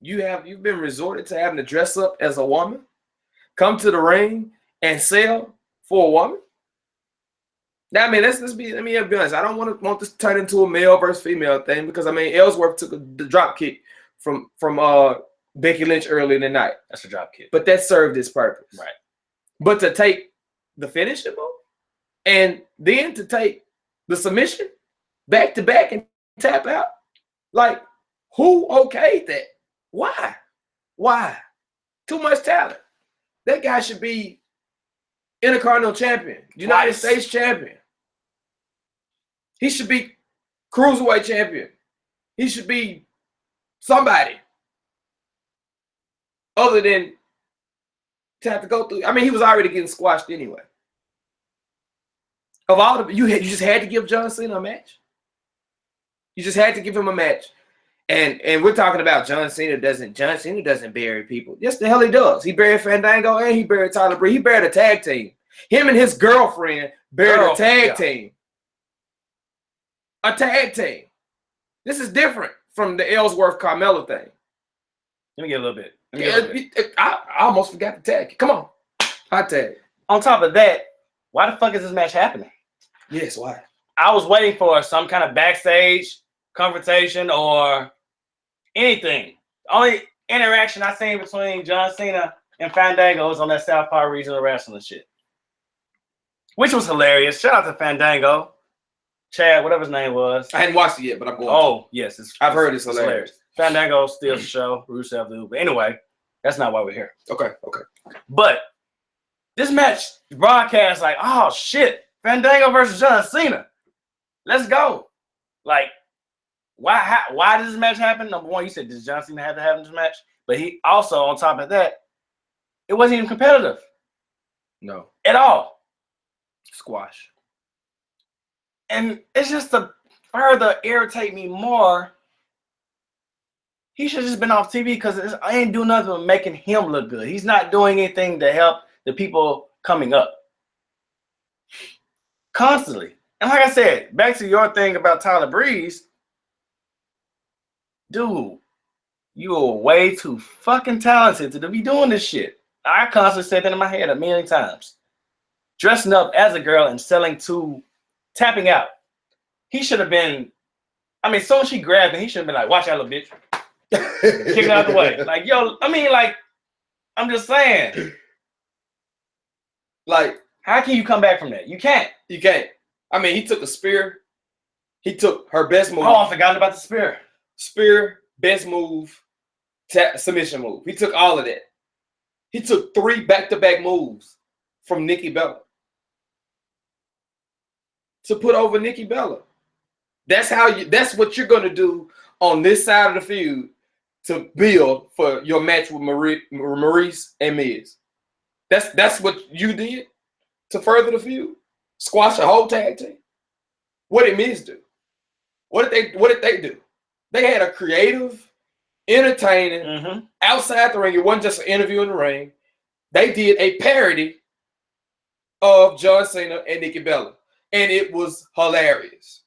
you've been resorted to having to dress up as a woman, come to the ring and sell for a woman. Now, I mean, let me be honest. I don't want this to turn into a male versus female thing because I mean Ellsworth took the drop kick from Becky Lynch earlier in the night. That's a drop kick. But that served its purpose. Right. But to take the finishing move and then to take the submission back to back and tap out, like who okayed that? Why? Too much talent. That guy should be Intercontinental Champion, United States Champion. He should be Cruiserweight Champion. He should be somebody other than to have to go through. I mean, he was already getting squashed anyway. Of all the you just had to give John Cena a match. You just had to give him a match. And we're talking about John Cena doesn't bury people. Yes, the hell he does. He buried Fandango and he buried Tyler Breeze. He buried a tag team. Him and his girlfriend buried a tag team. A tag team. This is different from the Ellsworth Carmella thing. Let me get a little bit. I almost forgot the tag. Come on. Hot tag. On top of that, why the fuck is this match happening? Yes, why? I was waiting for some kind of backstage confrontation or anything. The only interaction I seen between John Cena and Fandango was on that Southpaw Regional Wrestling shit, which was hilarious. Shout out to Fandango, Chad, whatever his name was. I hadn't watched it yet, but I'm going. Oh, yes, I've heard it's hilarious. Fandango steals the show. Rusev Lu. But anyway, that's not why we're here. Okay. But this match broadcast like, oh shit, Fandango versus John Cena. Let's go. Like, why does this match happen? Number one, you said, does John Cena have to have this match? But he also, on top of that, it wasn't even competitive. No. At all. Squash. And it's just to further irritate me more. He should have just been off TV because I ain't doing nothing but making him look good. He's not doing anything to help the people coming up. Constantly. And like I said, back to your thing about Tyler Breeze. Dude, you are way too fucking talented to be doing this shit. I constantly said that in my head a million times. Dressing up as a girl and tapping out. He should have been, I mean, so when she grabbed him, he should have been like, watch out, little bitch. Kick it out the way. Like, yo, I mean, like, I'm just saying. Like, how can you come back from that? You can't. You can't. I mean, he took a spear. He took her best move. Oh, I forgot about the spear. Spear, best move, submission move. He took all of that. He took 3 back-to-back moves from Nikki Bella to put over Nikki Bella. That's what you're gonna do on this side of the feud to build for your match with Maurice and Miz. That's what you did to further the feud. Squash a whole tag team. What did Miz do? What did they do? They had a creative, entertaining, outside the ring. It wasn't just an interview in the ring. They did a parody of John Cena and Nikki Bella. And it was hilarious.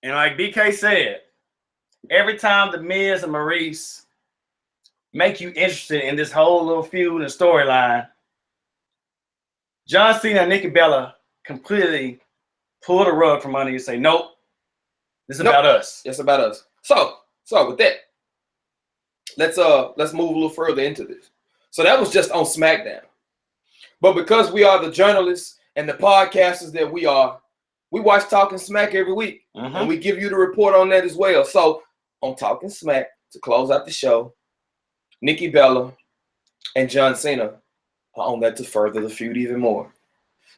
And like BK said, every time the Miz and Maurice make you interested in this whole little feud and storyline, John Cena and Nikki Bella completely pull the rug from under you and say, nope, this is about us. It's about us. So with that, let's move a little further into this. So that was just on Smackdown. But because we are the journalists and the podcasters that we are, we watch Talking Smack every week. And we give you the report on that as well. So on Talking Smack, to close out the show, Nikki Bella and John Cena are on that to further the feud even more.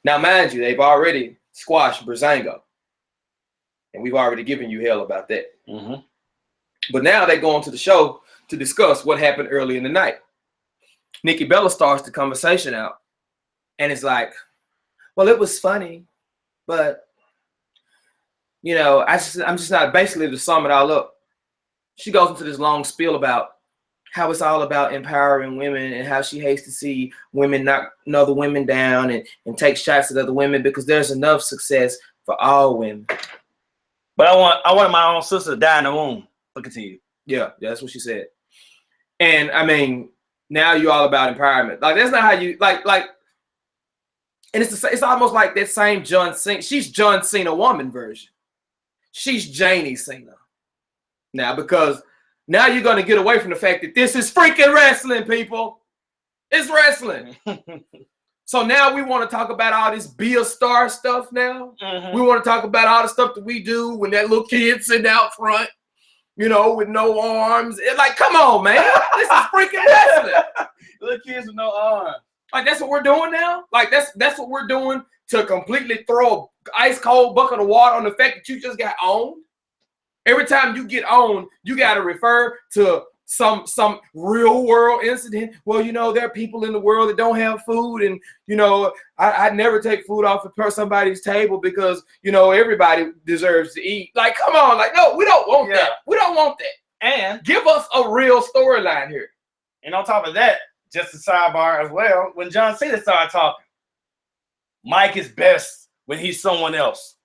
Now, mind you, they've already squashed Breezango. And we've already given you hell about that. But now they go on to the show to discuss what happened early in the night. Nikki Bella starts the conversation out. And it's like, well, it was funny, but, you know, I'm just not, basically to sum it all up. She goes into this long spiel about how it's all about empowering women and how she hates to see women knock other women down and take shots at other women because there's enough success for all women. But I want my own sister to die in the womb. But continue. Yeah, that's what she said. And I mean, now you're all about empowerment. Like that's not how you like. And it's almost like that same John Cena. She's John Cena woman version. She's Janie Cena. Now, because now you're going to get away from the fact that this is freaking wrestling, people. It's wrestling. So now we want to talk about all this be a star stuff now. We want to talk about all the stuff that we do when that little kid sitting out front, you know, with no arms. It's like, come on, man. This is freaking wrestling. Little kids with no arms. Like, that's what we're doing now? Like, that's what we're doing to completely throw an ice cold bucket of water on the fact that you just got owned? Every time you get owned, you got to refer to some real world incident. Well, you know, there are people in the world that don't have food. And, you know, I never take food off of somebody's table because, you know, everybody deserves to eat. Like, come on. Like, no, we don't want that. We don't want that. And give us a real storyline here. And on top of that, just a sidebar as well, when John Cena started talking, Mike is best when he's someone else.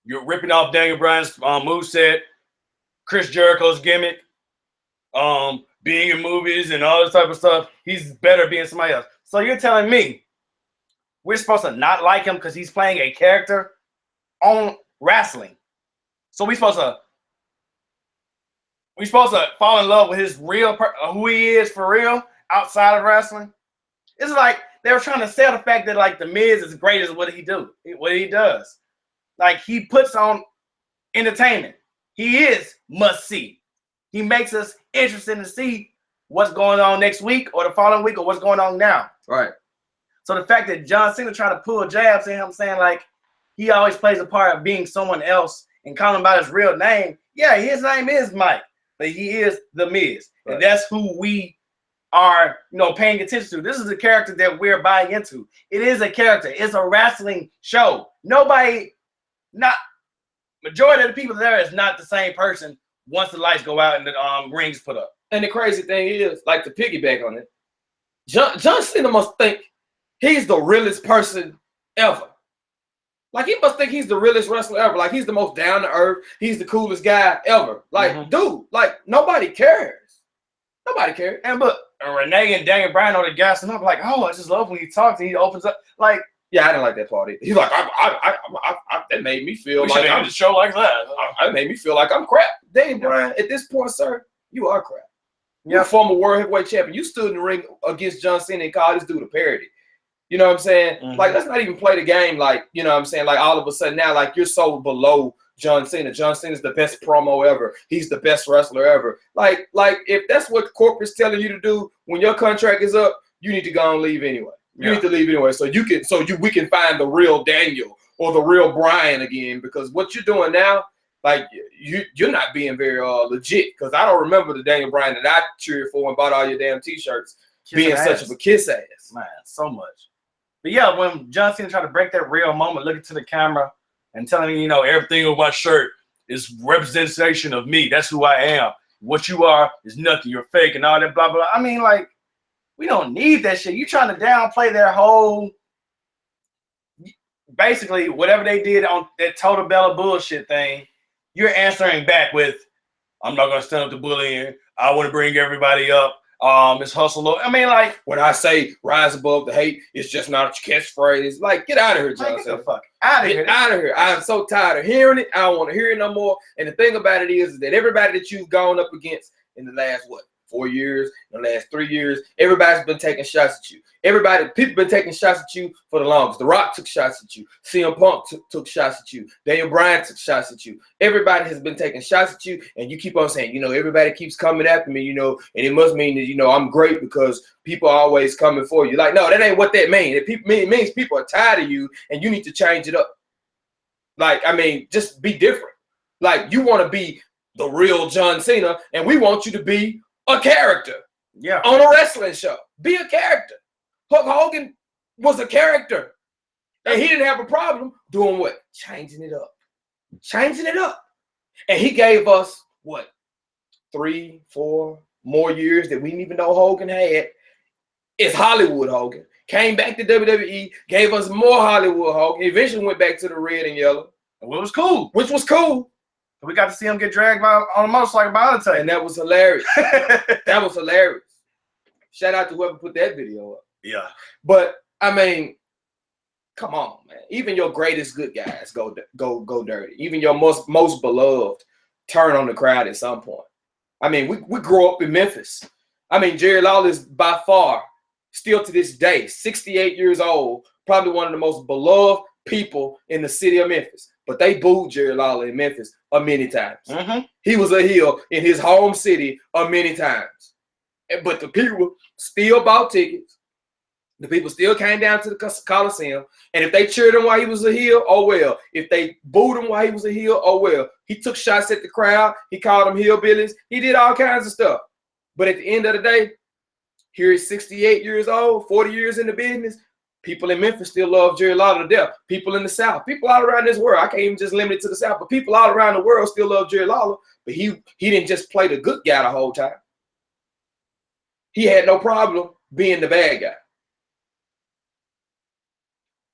You're ripping off Daniel Bryan's moveset, Chris Jericho's gimmick, being in movies and all this type of stuff. He's better being somebody else. So you're telling me we're supposed to not like him because he's playing a character on wrestling. So we're supposed to fall in love with his real who he is for real outside of wrestling. It's like they were trying to sell the fact that like the Miz is great as what he does. Like he puts on entertainment. He is must see. He makes us interested to see what's going on next week or the following week or what's going on now. Right. So the fact that John Cena trying to pull jabs at him saying like he always plays a part of being someone else and calling him by his real name. Yeah, his name is Mike, but he is the Miz. Right. And that's who we are, you know, paying attention to. This is a character that we're buying into. It is a character. It's a wrestling show. Majority of the people there is not the same person once the lights go out and the rings put up. And the crazy thing is, like to piggyback on it, John Cena must think he's the realest person ever. Like he must think he's the realest wrestler ever. Like he's the most down to earth. He's the coolest guy ever. Like, dude, like nobody cares. Nobody cares. And but Renee and Daniel Bryan are the guys, and I'm like, oh, I just love when he talks and he opens up. Like, yeah, I didn't like that part either. He's like, that made me feel like I'm just show like that. It made me feel like I'm crap. Daniel Bryan, at this point, sir, you are crap. You're a former world heavyweight champion. You stood in the ring against John Cena and called this dude a parody. You know what I'm saying? Like, let's not even play the game like, you know what I'm saying? Like, all of a sudden now, like, you're so below John Cena. John Cena's the best promo ever. He's the best wrestler ever. Like if that's what corporate's telling you to do when your contract is up, you need to go and leave anyway. You need to leave anyway we can find the real Daniel or the real Bryan again, because what you're doing now, like you're not being very legit, because I don't remember the Daniel Bryan that I cheered for and bought all your damn t-shirts being such of a kiss ass. Man, so much. But yeah, when John Cena tried to break that real moment, looking to the camera and telling me, you know, everything on my shirt is representation of me. That's who I am. What you are is nothing. You're fake and all that blah, blah. I mean, like, we don't need that shit. You trying to downplay their whole, basically, whatever they did on that Total Bella bullshit thing, you're answering back with, I'm not going to stand up to bullying. I want to bring everybody up. It's hustle. I mean, like, when I say rise above the hate, it's just not a catchphrase. Like, get out of here, John. Get the fuck out of here. Get out of here. I am so tired of hearing it. I don't want to hear it no more. And the thing about it is that everybody that you've gone up against in the last, 4 years, in the last 3 years, everybody's been taking shots at you. People been taking shots at you for the longest. The Rock took shots at you. CM Punk took shots at you. Daniel Bryan took shots at you. Everybody has been taking shots at you, and you keep on saying, everybody keeps coming after me, and it must mean that, I'm great because people are always coming for you. Like, no, that ain't what that means. It means people are tired of you, and you need to change it up. Like, just be different. Like, you want to be the real John Cena, and we want you to be a character. Yeah. On a wrestling show. Be a character. Hulk Hogan was a character. And he didn't have a problem doing what? Changing it up. Changing it up. And he gave us, 3, 4 more years that we didn't even know Hogan had. It's Hollywood Hogan. Came back to WWE, gave us more Hollywood Hogan. Eventually went back to the red and yellow. Which was cool. Which was cool. We got to see him get dragged on a motorcycle by Undertaker. And that was hilarious. That was hilarious. Shout out to whoever put that video up. Yeah. But, come on, man. Even your greatest good guys go dirty. Even your most beloved turn on the crowd at some point. We grew up in Memphis. Jerry Lawler is by far, still to this day, 68 years old, probably one of the most beloved people in the city of Memphis. But they booed Jerry Lawler in Memphis many times. Mm-hmm. He was a heel in his home city many times. But the people still bought tickets. The people still came down to the Coliseum. And if they cheered him while he was a heel, oh well. If they booed him while he was a heel, oh well. He took shots at the crowd. He called them hillbillies. He did all kinds of stuff. But at the end of the day, here he's 68 years old, 40 years in the business. People in Memphis still love Jerry Lawler to death. People in the South, people all around this world. I can't even just limit it to the South, but people all around the world still love Jerry Lawler. But he didn't just play the good guy the whole time. He had no problem being the bad guy.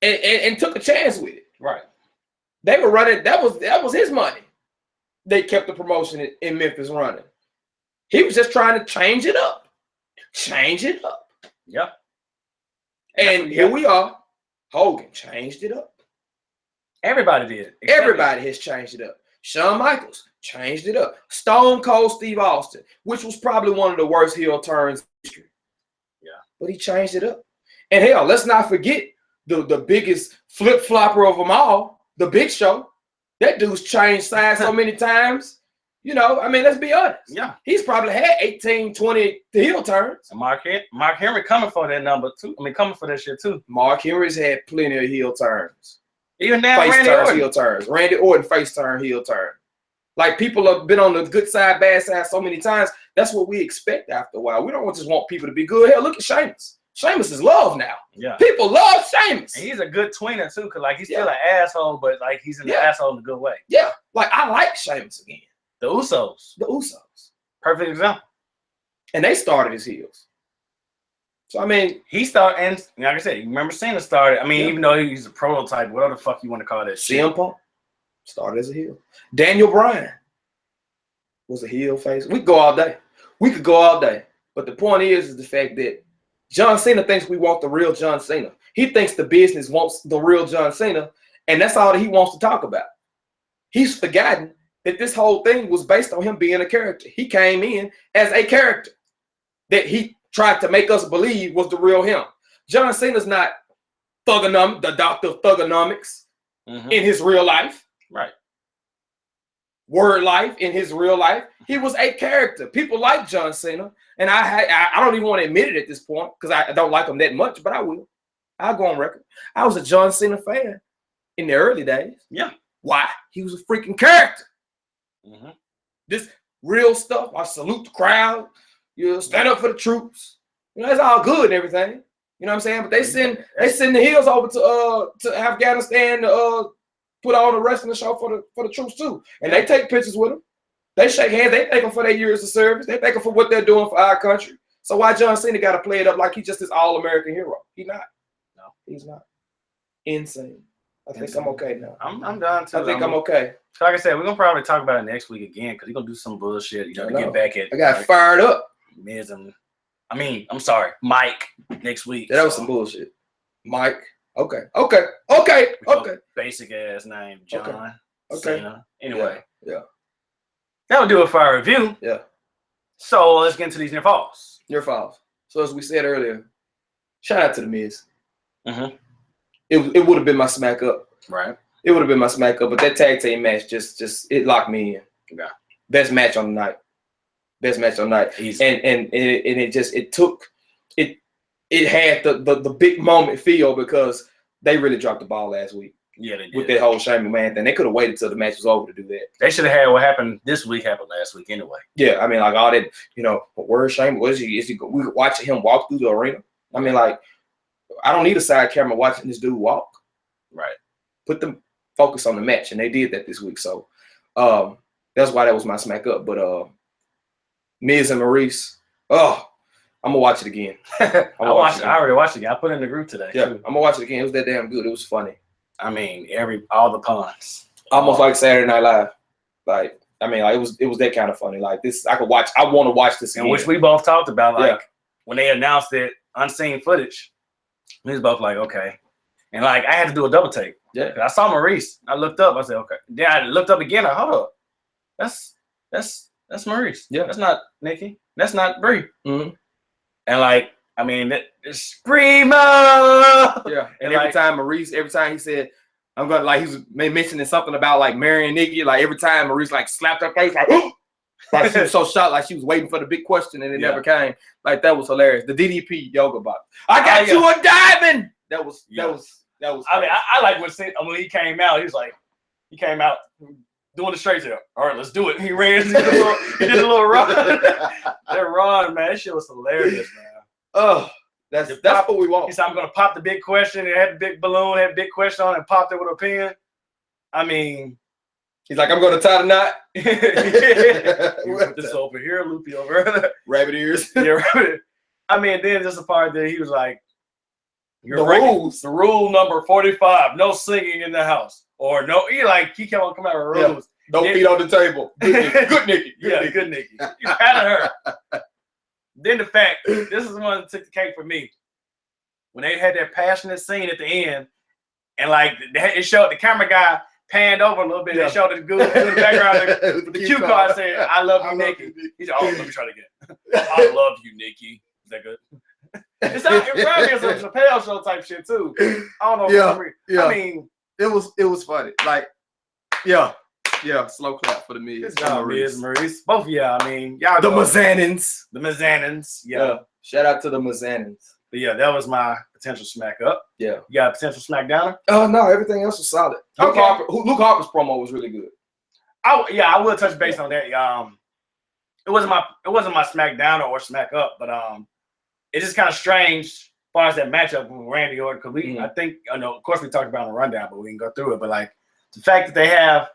And took a chance with it. Right. They were running, that was his money. They kept the promotion in Memphis running. He was just trying to change it up. Change it up. Yeah. And here we are. Hogan changed it up. Everybody did. Everybody has changed it up. Shawn Michaels changed it up. Stone Cold Steve Austin, which was probably one of the worst heel turns in history. Yeah. But he changed it up. And hell, let's not forget the biggest flip-flopper of them all, the Big Show. That dude's changed sides so many times. Let's be honest. Yeah. He's probably had 18, 20 heel turns. And Mark Henry coming for that number too. Coming for that shit too. Mark Henry's had plenty of heel turns. Even now, face turns, heel turns. Randy Orton face turn, heel turn. Like, people have been on the good side, bad side so many times. That's what we expect after a while. We don't just want people to be good. Hell, look at Sheamus. Sheamus is loved now. Yeah. People love Sheamus. And he's a good tweener too, because he's still an asshole, but he's an asshole in a good way. Yeah. Like, I like Sheamus again. The Usos. Perfect example. And they started as heels. So, he started, and like I said, you remember Cena started. Even though he's a prototype, whatever the fuck you want to call that shit. CM Punk started as a heel. Daniel Bryan was a heel face. We could go all day. But the point is the fact that John Cena thinks we want the real John Cena. He thinks the business wants the real John Cena, and that's all that he wants to talk about. He's forgotten that this whole thing was based on him being a character. He came in as a character that he tried to make us believe was the real him. John Cena's not the doctor of thugonomics in his real life. Right. Word life in his real life. He was a character. People like John Cena. And I don't even want to admit it at this point because I don't like him that much, but I will. I'll go on record. I was a John Cena fan in the early days. Yeah. Why? He was a freaking character. Mm-hmm. This real stuff. I salute the crowd. Stand up for the troops. It's all good and everything. You know what I'm saying? But they send the heels over to Afghanistan to put on a wrestling show for the troops too. And they take pictures with them. They shake hands. They thank them for their years of service. They thank them for what they're doing for our country. So why John Cena got to play it up like he's just this all-American hero? He's not. No, he's not. Insane. I think I'm okay now. I'm done too. I think I'm okay. So like I said, we're gonna probably talk about it next week again because he's gonna do some bullshit, to get back at. I got fired up. Miz and I'm sorry, Mike next week. Yeah, that was some bullshit. Mike. Okay. Basic ass name, John Okay. Cena. Anyway. Yeah. That'll do it for our review. Yeah. So let's get into these near falls. Near falls. So as we said earlier, shout out to the Miz. Mm-hmm. It would have been my smack up. Right. It would have been my smack up, but that tag team match just it locked me in. Yeah. Best match on the night. Best match on the night. Easy. And it had the big moment feel because they really dropped the ball last week. Yeah, they did. With that whole Shane McMahon thing. They could have waited till the match was over to do that. They should have had what happened this week happen last week anyway. Yeah, I mean, like all that, where's Shane? What is he? We watching him walk through the arena? I mean, like, I don't need a side camera watching this dude walk. Right. Put the focus on the match, and they did that this week. So that's why that was my smack up. But Miz and Maurice, I'm gonna watch it again. I already watched it again. I put it in the group today. Yeah, I'm gonna watch it again. It was that damn good. It was funny. I mean, all the puns. Almost like Saturday Night Live. Like, I mean, like it was that kind of funny. Like this, I want to watch this again. And which we both talked about. Like when they announced it, unseen footage, we was both like, okay. And like I had to do a double take. Yeah. I saw Maurice. I looked up. I said, okay. Then I looked up again. Hold up. That's Maurice. Yeah. That's not Nikki. That's not Brie. Mm-hmm. And like, I mean, it's Screamer. Yeah. And like, every time he said, I'm gonna, like, he was mentioning something about like marrying Nikki. Like every time Maurice like slapped her face, like, like she was so shocked, like she was waiting for the big question and it never came. Like that was hilarious. The DDP yoga box. I got you a diamond. That was. I mean, I like when he came out. He came out doing the straight tail. All right, let's do it. He ran. He did a little run. That run, man. That shit was hilarious, man. Oh, that's what we want. He said, I'm going to pop the big question. It had the big balloon, had a big question on it, and popped it with a pen. I mean. He's like, I'm going to tie the knot. Put this over here, loopy over. Rabbit ears. Yeah, rabbit. I mean, then there's a part that he was like, the rules. The rule number 45, no singing in the house. Or no, he kept on coming out with rules. Yeah. No feet on the table. Good Nikki. Good Nikki. You had her. Then the fact, this is one that took the cake for me. When they had that passionate scene at the end, and like it showed the camera guy panned over a little bit. They showed the goose in the background. The cue card said, "I love you, Nikki." He said, "Oh, let me try it again." I love you, Nikki. Is that good? It reminds me of some Chappelle show type shit too. I don't know. Yeah. I mean, it was funny. Like, slow clap for the Miz. Maurice. Both, I mean, y'all. The Mazanins. The Mazanins. Yeah. Shout out to the Mazanins. But yeah, that was my potential smack up. Yeah. You got a potential smackdowner? Oh no, everything else was solid. Okay. Luke Harper's promo was really good. I will touch base on that. It wasn't my smackdowner or smack up, but it's just kind of strange as far as that matchup with Randy Orton. Because I think, of course we talked about it in the rundown, but we can go through it. But like the fact that they have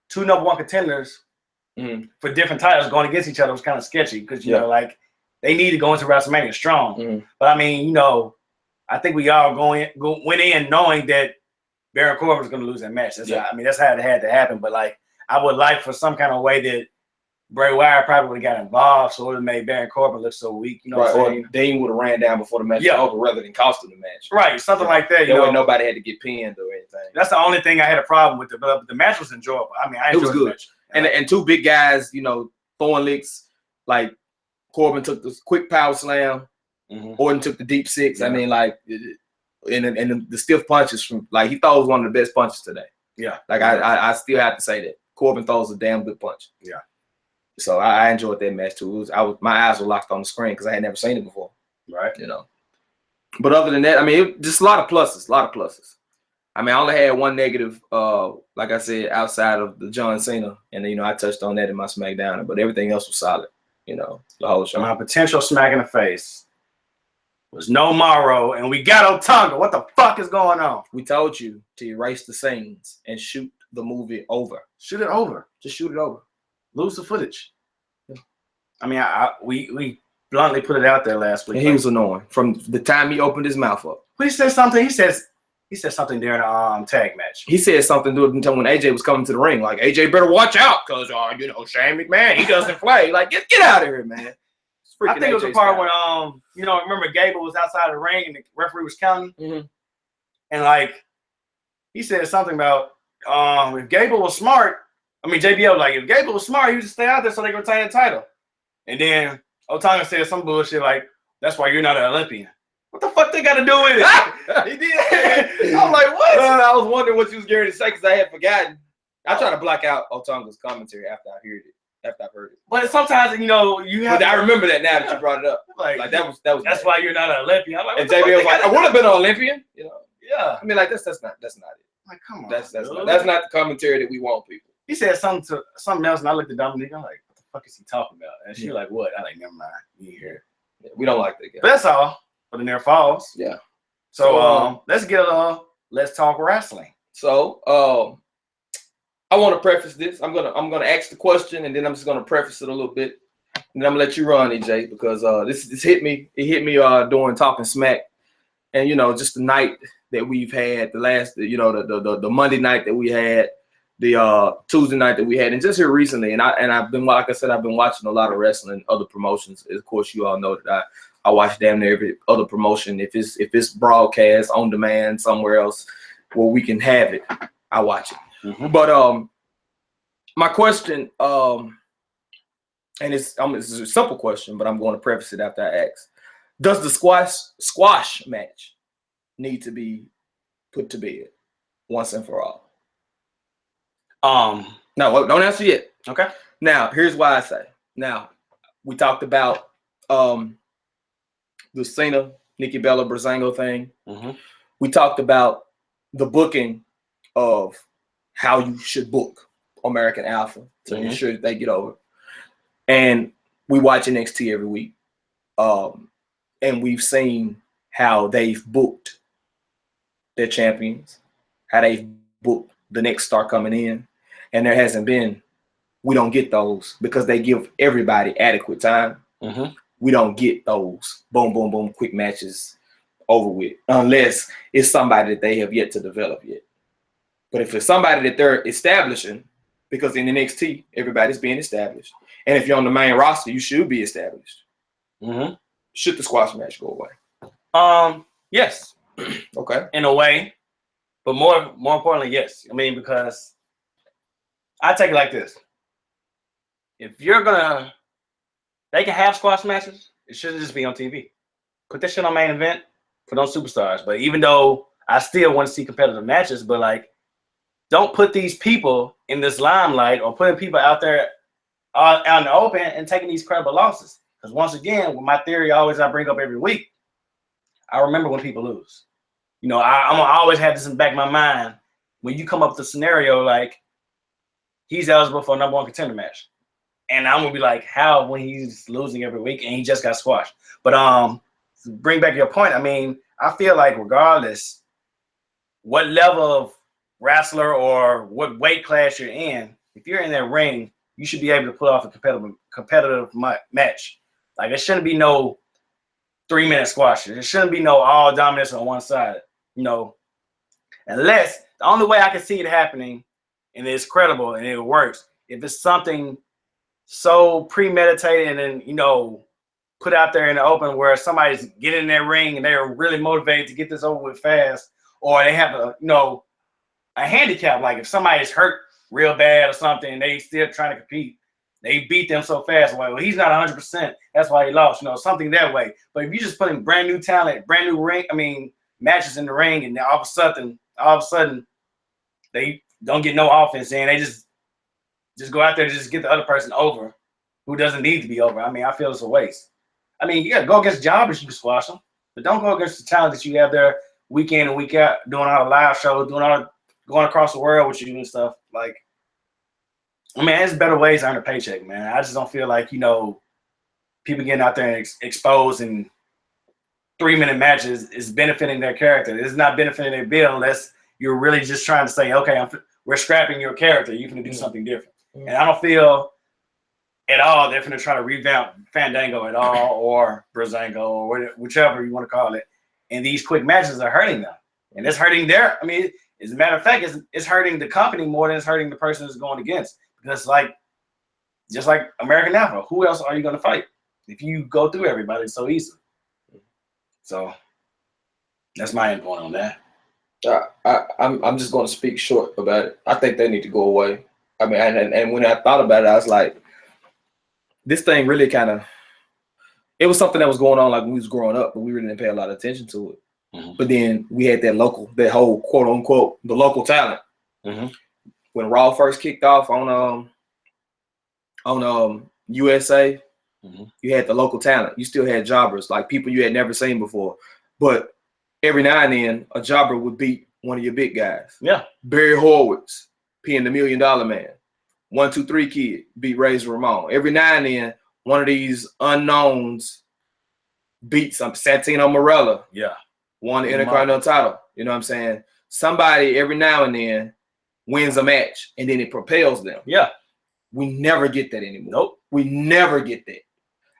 two number one contenders for different titles going against each other was kind of sketchy because you know, like they need to go into WrestleMania strong. But I mean, I think we all went in knowing that Baron Corbin was going to lose that match. That's how it had to happen. But like, I would like for some kind of way that Bray Wyatt probably would have got involved, so it would have made Baron Corbin look so weak. You know what I'm saying? Or Dean would have ran down before the match was over rather than costing the match. Right, something like that. That way nobody had to get pinned or anything. That's the only thing I had a problem with it. But the match was enjoyable. I mean, it was good. The match. And two big guys, throwing licks. Like Corbin took the quick power slam. Orton took the deep six. I mean, like, and the stiff punches from he throws one of the best punches today. Yeah. Like I still have to say that Corbin throws a damn good punch. Yeah. So I enjoyed that match too. My eyes were locked on the screen because I had never seen it before. Right. But other than that, I mean, just a lot of pluses. I mean, I only had one negative, like I said, outside of the John Cena, and I touched on that in my SmackDown, but everything else was solid. The whole show. My potential smack in the face was no Morrow, and we got Otunga. What the fuck is going on? We told you to erase the scenes and shoot the movie over. Shoot it over. Just shoot it over. Lose the footage. Yeah. I mean, we bluntly put it out there last week. And he was annoying from the time he opened his mouth up. He said something. He said something during the tag match. He said something when AJ was coming to the ring, like AJ better watch out because Shane McMahon, he doesn't play. Like get out of here, man. I think it was a part when remember Gable was outside the ring and the referee was counting, and like he said something about if Gable was smart. I mean, JBL was like, if Gable was smart, he would just stay out there so they could retain the title. And then Otunga said some bullshit like, "That's why you're not an Olympian." What the fuck they got to do with it? He did. I was like, what? I was wondering what you was going to say because I had forgotten. I try to block out Otunga's commentary after I heard it. But sometimes, you know, you have. But I remember that now that you brought it up. Like that was. That's bad. why you're not an Olympian. I'm like, and JB was like, I would have been an Olympian. You know. Yeah. I mean, like that's not it. Like, come on. That's not the commentary that we want, people. He said something else, and I looked at Dominique. I'm like, what the fuck is he talking about? And she like, what? I like, never mind. You here? Yeah, we don't like that guy. But that's all for the Near Falls. Yeah. So let's talk wrestling. So I want to preface this. I'm gonna ask the question, and then I'm just gonna preface it a little bit, and then I'm gonna let you run, EJ, because this hit me. It hit me during Talking Smack, and you know, just the night that we've had, the Monday night that we had, the Tuesday night that we had, and just here recently, and I've been, like I said, I've been watching a lot of wrestling, other promotions. Of course, you all know that I watch damn near every other promotion. If it's broadcast on demand somewhere else where we can have it, I watch it. Mm-hmm. But my question, and it's a simple question, but I'm going to preface it after I ask: does the squash match need to be put to bed once and for all? No, don't answer yet. Okay. Now, here's why I say. Now, we talked about the Cena, Nikki Bella, Breezango thing. Mm-hmm. We talked about the booking of how you should book American Alpha to ensure that they get over. And we watch NXT every week. And we've seen how they've booked their champions, how they've booked the next star coming in. And there hasn't been, we don't get those because they give everybody adequate time. Mm-hmm. We don't get those boom, boom, boom, quick matches over with unless it's somebody that they have yet to develop yet. But if it's somebody that they're establishing, because in NXT, everybody's being established. And if you're on the main roster, you should be established. Mm-hmm. Should the squash match go away? Yes. Okay. In a way. But more importantly, yes. I mean, because I take it like this. If you're they can have squash matches. It shouldn't just be on TV. Put that shit on main event. Put on superstars. But even though I still want to see competitive matches, but like, don't put these people in this limelight or putting people out there out in the open and taking these credible losses. Because once again, with my theory I bring up every week, I remember when people lose. You know, I'm going to always have this in the back of my mind. When you come up with a scenario like, he's eligible for a number one contender match. And I'm going to be like, how when he's losing every week and he just got squashed? But to bring back your point, I mean, I feel like regardless what level of wrestler or what weight class you're in, if you're in that ring, you should be able to put off a competitive match. Like, it shouldn't be no 3-minute squash. There shouldn't be no all dominance on one side. You know, unless the only way I can see it happening and it's credible and it works, if it's something so premeditated and, you know, put out there in the open where somebody's getting in their ring and they're really motivated to get this over with fast, or they have a handicap, like if somebody's hurt real bad or something and they still trying to compete, they beat them so fast. Well, he's not 100%. That's why he lost, you know, something that way. But if you just putting brand new talent, brand new matches in the ring, and all of a sudden, they don't get no offense in, they just go out there to just get the other person over who doesn't need to be over. I mean, I feel it's a waste. I mean, yeah, go against jobbers, you can squash them, but don't go against the talent that you have there week in and week out, doing all the live shows, going across the world with you and stuff. Like, I mean, there's better ways to earn a paycheck, man. I just don't feel like, you know, people getting out there and exposed in 3-minute matches is benefiting their character. It's not benefiting their bill unless you're really just trying to say, okay, we're scrapping your character. You're going to do something different. Mm-hmm. And I don't feel at all they're going to try to revamp Fandango at all or Breezango or whichever you want to call it. And these quick matches are hurting them. And it's hurting as a matter of fact, it's hurting the company more than it's hurting the person it's going against. Because, just like American Alpha, who else are you going to fight if you go through everybody so easily? So that's my endpoint on that. I'm just going to speak short about it. I think they need to go away. I mean, and when I thought about it, I was like, this thing really kind of, it was something that was going on like when we was growing up, but we really didn't pay a lot of attention to it. Mm-hmm. But then we had that whole quote unquote, the local talent. Mm-hmm. When Raw first kicked off on USA, mm-hmm. you had the local talent. You still had jobbers, like people you had never seen before. But every now and then, a jobber would beat one of your big guys. Yeah. Barry Horowitz, being the $1 Million Man. 1, 2, 3 Kid beat Razor Ramon. Every now and then, one of these unknowns beat some Santino Marella. Yeah. Won the Intercontinental title. You know what I'm saying? Somebody every now and then wins a match, and then it propels them. Yeah. We never get that anymore. Nope. We never get that.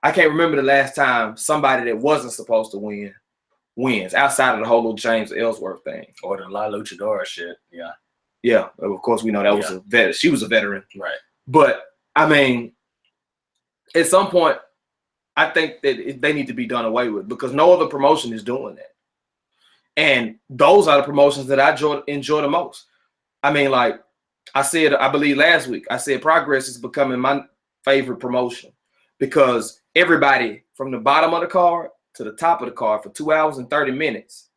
I can't remember the last time somebody that wasn't supposed to win wins outside of the whole little James Ellsworth thing. Or the La Luchadora shit. Yeah. Yeah. Of course, we know that was a veteran. She was a veteran. Right. But, I mean, at some point, I think that they need to be done away with because no other promotion is doing that. And those are the promotions that I enjoy the most. I mean, like I said, I believe last week, I said Progress is becoming my favorite promotion because everybody from the bottom of the card to the top of the card for 2 hours and 30 minutes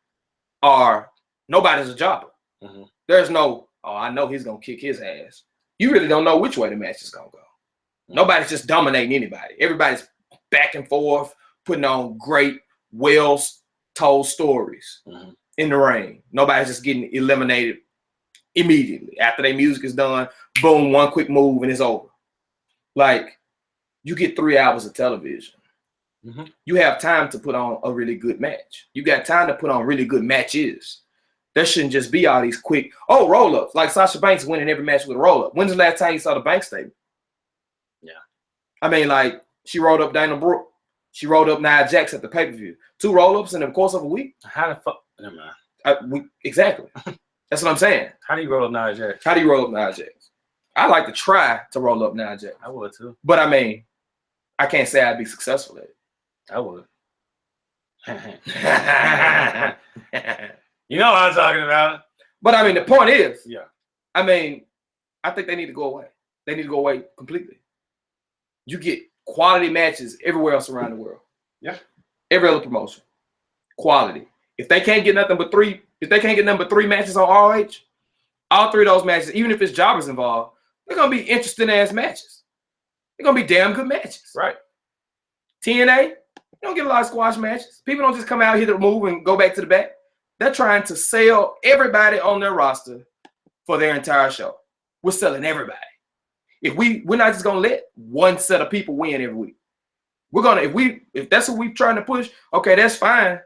nobody's a jobber. Mm-hmm. There's no, I know he's going to kick his ass. You really don't know which way the match is going to go. Mm-hmm. Nobody's just dominating anybody. Everybody's back and forth, putting on great, well-told stories mm-hmm. in the ring. Nobody's just getting eliminated immediately. After their music is done, boom, one quick move and it's over. Like, you get 3 hours of television. Mm-hmm. You have time to put on a really good match. You got time to put on really good matches. There shouldn't just be all these quick, roll-ups. Like Sasha Banks winning every match with a roll-up. When's the last time you saw the Banks statement? Yeah. I mean, like, she rolled up Dana Brooke. She rolled up Nia Jax at the pay-per-view. 2 roll-ups in the course of a week. How the fuck? Never mind. Exactly. That's what I'm saying. How do you roll up Nia Jax? How do you roll up Nia Jax? I like to try to roll up Nia Jax. I would too. But, I mean, I can't say I'd be successful at it. I would. You know what I'm talking about. But, I mean, the point is, yeah. I mean, I think they need to go away. They need to go away completely. You get quality matches everywhere else around the world. Yeah. Every other promotion. Quality. If they can't get nothing but 3 matches on ROH, all 3 of those matches, even if it's jobbers involved, they're going to be interesting ass matches. They're going to be damn good matches. Right. TNA, you don't get a lot of squash matches. People don't just come out here to move and go back to the back. They're trying to sell everybody on their roster for their entire show. We're selling everybody. We're not just gonna let one set of people win every week. We're gonna, if that's what we're trying to push, okay, that's fine.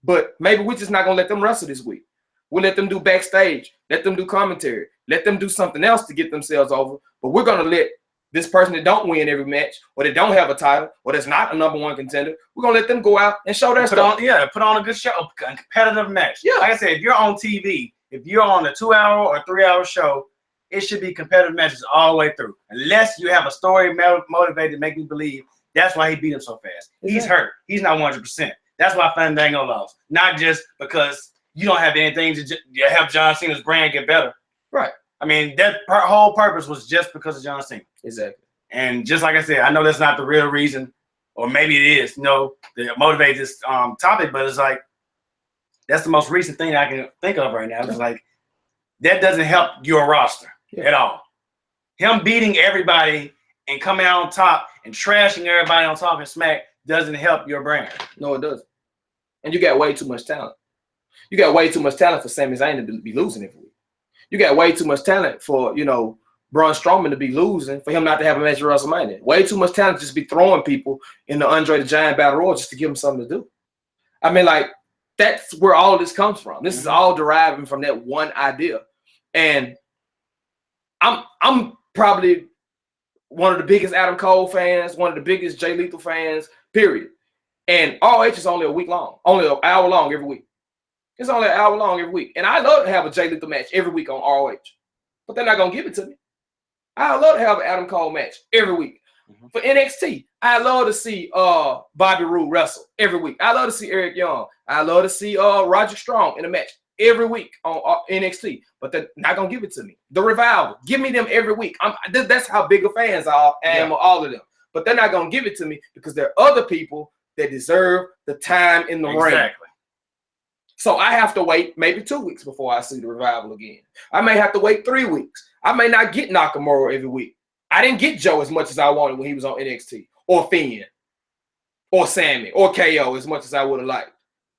But maybe we're just not gonna let them wrestle this week. We'll let them do backstage, let them do commentary, let them do something else to get themselves over. But we're gonna let this person that don't win every match, or that don't have a title, or that's not a #1 contender, we're gonna let them go out and show their stuff. Put on a good show, a competitive match. Yeah. Like I said, if you're on TV, if you're on a 2 hour or 3 hour show, it should be competitive matches all the way through. Unless you have a story motivated to make me believe that's why he beat him so fast. Exactly. He's hurt. He's not 100%. That's why Fandango lost. Not just because you don't have anything to help John Cena's brand get better. Right. I mean, that whole purpose was just because of John Cena. Exactly. And just like I said, I know that's not the real reason, or maybe it is, to motivate this topic, but it's like, that's the most recent thing I can think of right now. It's like, that doesn't help your roster at all. Him beating everybody and coming out on top and trashing everybody on Talking Smack doesn't help your brand. No, it doesn't. And you got way too much talent. You got way too much talent for Sami Zayn to be losing every week. You got way too much talent for, Braun Strowman to be losing, for him not to have a match at WrestleMania. Way too much talent to just be throwing people in the Andre the Giant Battle Royal just to give them something to do. I mean, like, that's where all of this comes from. This is all deriving from that one idea. And I'm probably one of the biggest Adam Cole fans, one of the biggest Jay Lethal fans, period. And ROH is only a week long, only an hour long every week. It's only an hour long every week. And I love to have a Jay Lethal match every week on ROH. But they're not going to give it to me. I love to have an Adam Cole match every week. For NXT, I love to see Bobby Roode wrestle every week. I love to see Eric Young. I love to see Roger Strong in a match every week on NXT. But they're not going to give it to me. The Revival, give me them every week. That's how big of fans I am of all of them. but they're not going to give it to me because there are other people that deserve the time in the ring. Exactly. So I have to wait maybe 2 weeks before I see the Revival again. I may have to wait 3 weeks. I may not get Nakamura every week. I didn't get Joe as much as I wanted when he was on NXT, or Finn, or Sammy, or KO as much as I would have liked.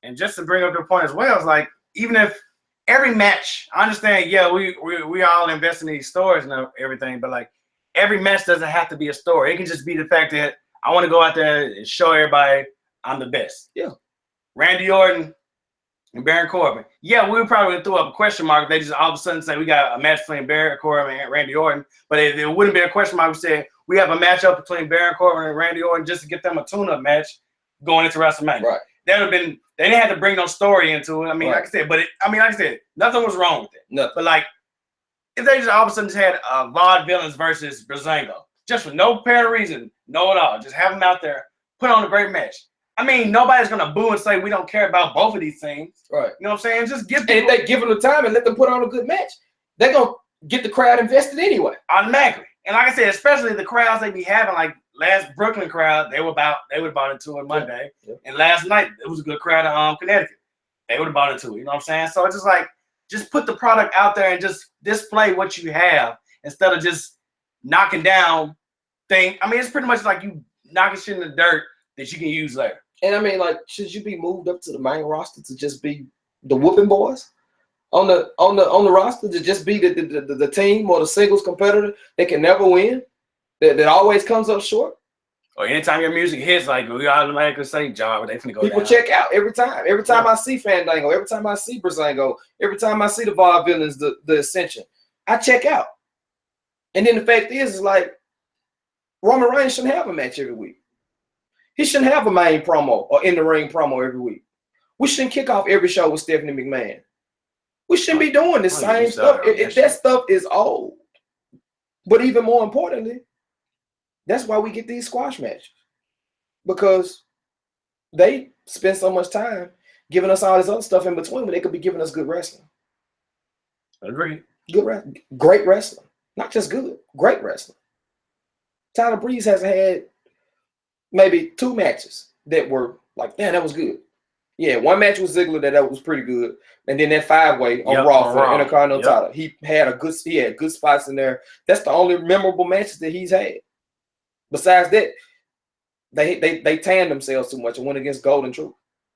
And just to bring up the point as well, it's like, even if every match, I understand, yeah, we all invest in these stories and everything, but like every match doesn't have to be a story. It can just be the fact that I want to go out there and show everybody I'm the best. Yeah. Randy Orton and Baron Corbin. Yeah, we would probably throw up a question mark if they just all of a sudden say we got a match between Baron Corbin and Randy Orton. But if it wouldn't be a question mark, we said we have a matchup between Baron Corbin and Randy Orton just to get them a tune-up match going into WrestleMania. Right. That would have been, they didn't have to bring no story into it. I mean, Right. like I said, but like I said, nothing was wrong with it. Nothing. But like, if they just all of a sudden just had Vaudevillains versus Breezango, just for no apparent reason, no at all, just have them out there, put on a great match. I mean, nobody's gonna boo and say we don't care about both of these things. Right. You know what I'm saying? Just give And if they give them the time and let them put on a good match, they're gonna get the crowd invested anyway. automatically. And like I said, especially the crowds they be having, like last Brooklyn crowd, they would have bought into it Monday. Yeah. And last night it was a good crowd in Connecticut. They would have bought into it. You know what I'm saying? So it's just like, just put the product out there and just display what you have instead of just knocking down things. I mean, it's pretty much like you knocking shit in the dirt that you can use later. And I mean, like, should you be moved up to the main roster to just be the whooping boys on the roster, to just be the team or the singles competitor that can never win, that always comes up short? Or anytime your music hits, like we automatically say, "Job, they finna go People down." check out every time. Every time I see Fandango, every time I see Breezango, every time I see the Vaudevillains, the Ascension, I check out. And then the fact is like, Roman Reigns shouldn't have a match every week. He shouldn't have a main promo or in the ring promo every week. We shouldn't kick off every show with Stephanie McMahon. We shouldn't be doing this same stuff. That stuff is old. But even more importantly, that's why we get these squash matches. Because they spend so much time giving us all this other stuff in between when they could be giving us good wrestling. Agreed. Great wrestling. Not just good, great wrestling. Tyler Breeze hasn't had maybe 2 matches that were like, man, that was good. Yeah, one match with Ziggler that was pretty good, and then that 5-way on Raw for the Intercontinental title. He had good spots in there. That's the only memorable matches that he's had. Besides that, they tanned themselves too much and went against Golden Truth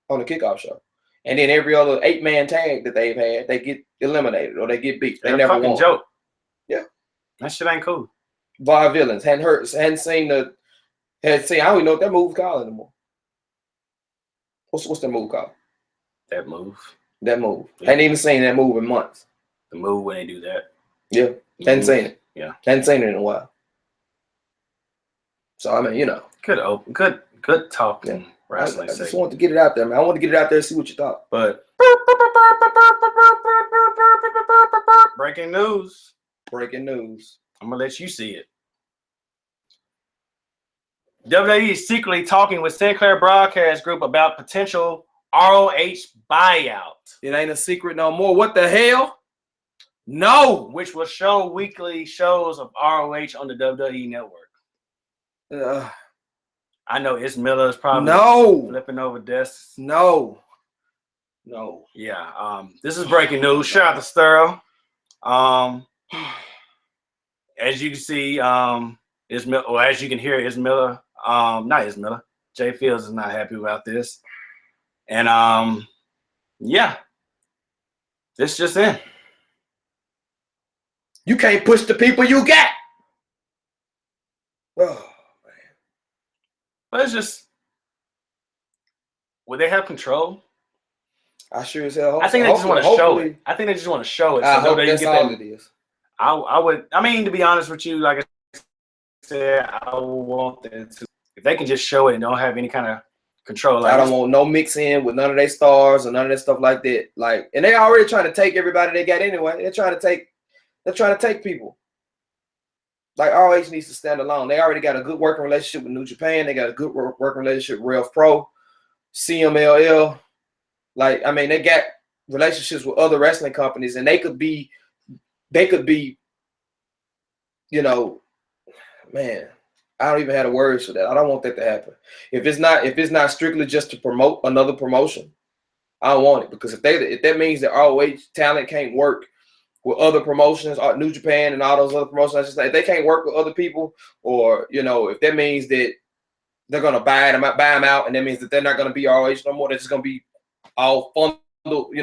on the kickoff show. And then every other 8-man tag that they've had, they get eliminated or they get beat. They never won. Joke. Yeah, that shit ain't cool. Vaudevillains hadn't seen. I don't even know what that move called anymore. What's that move called? That move. That move. Yeah. Hadn't even seen that move in months. The move when they do that. Yeah, hadn't seen it. Yeah, hadn't seen it in a while. So I mean, good talking wrestling. I just wanted to get it out there, man. I want to get it out there and see what you thought. But breaking news. Breaking news. I'm gonna let you see it. WWE is secretly talking with Sinclair Broadcast Group about potential ROH buyout. It ain't a secret no more. What the hell? No. Which will show weekly shows of ROH on the WWE network. I know It's Miller is probably flipping over desks. No. Yeah. This is breaking news. Shout out to Sterl. As you can see, as you can hear, It's Miller. Not It's Miller. J.Fields is not happy about this. And yeah. This just in. You can't push the people you got. Oh, man. But it's just, would they have control? I sure as hell hope. I think they just want to show it. I think they just want to show it. I hope that's all it is. I would. I mean, to be honest with you, like I said, I would want them to. If they can just show it and don't have any kind of control. Like I don't want no mix in with none of their stars or none of that stuff like that. Like, and they already trying to take everybody they got anyway. They're trying to take people. Like ROH needs to stand alone. They already got a good working relationship with New Japan. They got a good working relationship with Rev Pro, CMLL. Like, I mean, they got relationships with other wrestling companies, and they could be, you know, man, I don't even have the words for that. I don't want that to happen. If it's not strictly just to promote another promotion, I don't want it, because if that means that ROH talent can't work with other promotions, New Japan and all those other promotions, if they can't work with other people, or if that means that they're gonna buy them out, and that means that they're not gonna be ROH no more, they're just gonna be all funded,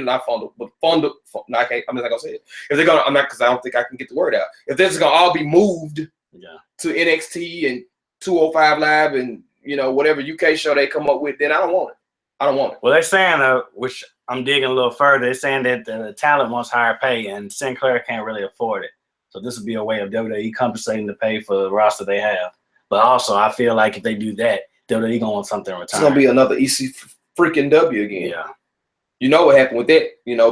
not funded, but funded. No, I'm just not gonna say it. If they're gonna, I'm not, because I don't think I can get the word out. If they're just gonna all be moved to NXT and 205 Live and whatever UK show they come up with, then I don't want it. Well, they're saying, which I'm digging a little further, they're saying that the talent wants higher pay, and Sinclair can't really afford it. So this would be a way of WWE compensating the pay for the roster they have. But also, I feel like if they do that, WWE gonna want something in return. It's gonna be another EC freaking W again. Yeah. You know what happened with that?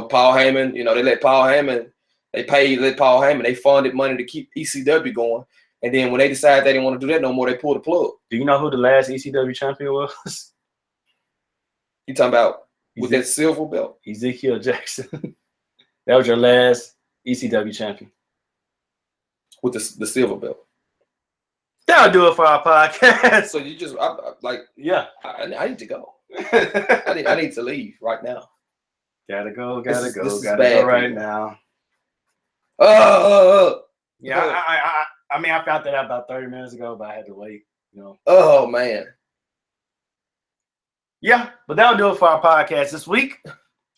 Paul Heyman. They let Paul Heyman. They funded money to keep ECW going. And then when they decided they didn't want to do that no more, they pulled the plug. Do you know who the last ECW champion was? You talking about with that silver belt? Ezekiel Jackson. That was your last ECW champion. With the silver belt. That'll do it for our podcast. So you just yeah. I need to go. I need to leave right now. Gotta go right now. Yeah, I mean, I found that out about 30 minutes ago, but I had to wait, Oh, man. Yeah, but that'll do it for our podcast this week.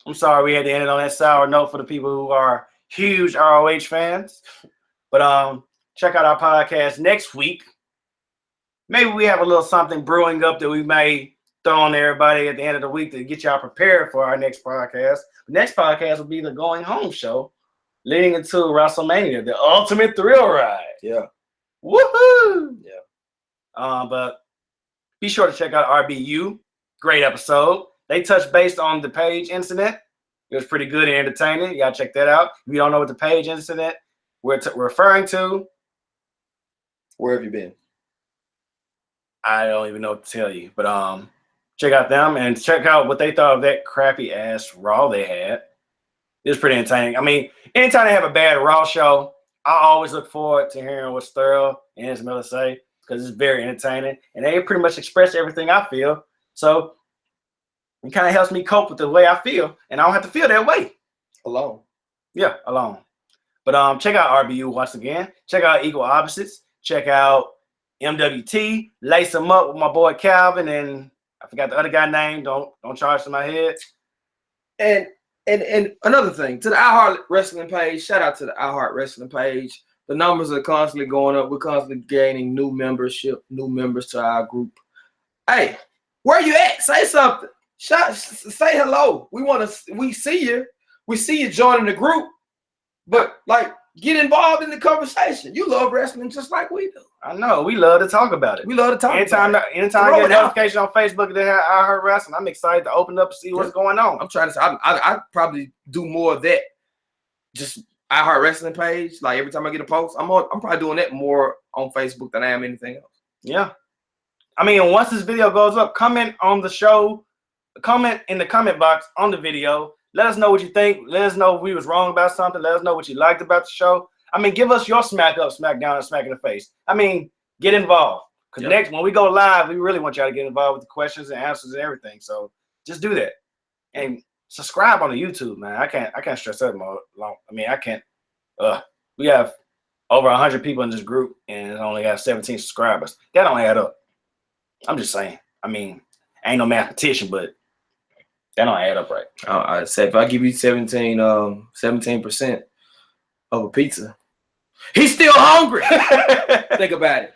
I'm sorry we had to end it on that sour note for the people who are huge ROH fans. But check out our podcast next week. Maybe we have a little something brewing up that we may throw on everybody at the end of the week to get y'all prepared for our next podcast. The next podcast will be the Going Home show, leading into WrestleMania, the ultimate thrill ride. Yeah. Woohoo! Yeah. But be sure to check out RBU. Great episode. They touched base on the Page incident. It was pretty good and entertaining. You gotta check that out. If you don't know what the Page incident we're referring to, where have you been? I don't even know what to tell you. But check out them and check out what they thought of that crappy ass Raw they had. It was pretty entertaining. I mean, anytime they have a bad Raw show, I always look forward to hearing what Sterl and his Miller say, because it's very entertaining. And they pretty much express everything I feel. So it kind of helps me cope with the way I feel. And I don't have to feel that way. Alone. Yeah, alone. But check out RBU once again. Check out Equal Opposites. Check out MWT. Lace them up with my boy Calvin. And I forgot the other guy's name. Don't charge to my head. And another thing, to the iHeart Wrestling page, shout out to the iHeart Wrestling page. The numbers are constantly going up. We're constantly gaining new members to our group. Hey, where you at? Say something. Say hello. We see you. We see you joining the group. But get involved in the conversation. You love wrestling just like we do. I know. We love to talk about it. Anytime I get a notification on Facebook that I heard wrestling, I'm excited to open up and see what's going on. I'm trying to say, I probably do more of that. Just iHeart Wrestling page. Like every time I get a post, I'm probably doing that more on Facebook than I am anything else. Yeah. I mean, once this video goes up, comment on the show. Comment in the comment box on the video. Let us know what you think. Let us know if we was wrong about something. Let us know what you liked about the show. I mean, give us your smack up, smack down, and smack in the face. I mean, get involved. Because next, when we go live, we really want y'all to get involved with the questions and answers and everything. So just do that. And subscribe on the YouTube, man. I can't stress that more long. I mean, I can't. We have over 100 people in this group and it only have 17 subscribers. That don't add up. I'm just saying. I mean, I ain't no mathematician, but that don't add up right. I said if I give you 17% of a pizza, he's still hungry. Think about it,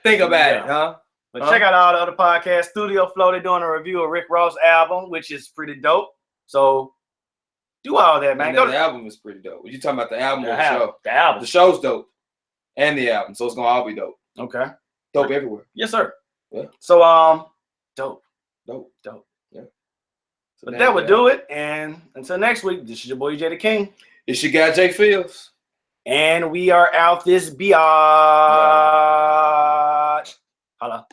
huh? But check out all the other podcasts. Studio Flow, they're doing a review of Rick Ross' album, which is pretty dope. So do all that, man. The album is pretty dope. What you talking about, the album or the show? The album. The show's dope. And the album. So it's gonna all be dope. Okay. Dope everywhere. Yes, sir. Yeah. So dope. Yeah. So but that would do it. And until next week, this is your boy J the King. It's your guy J.Fields. And we are out this biatch. Holla.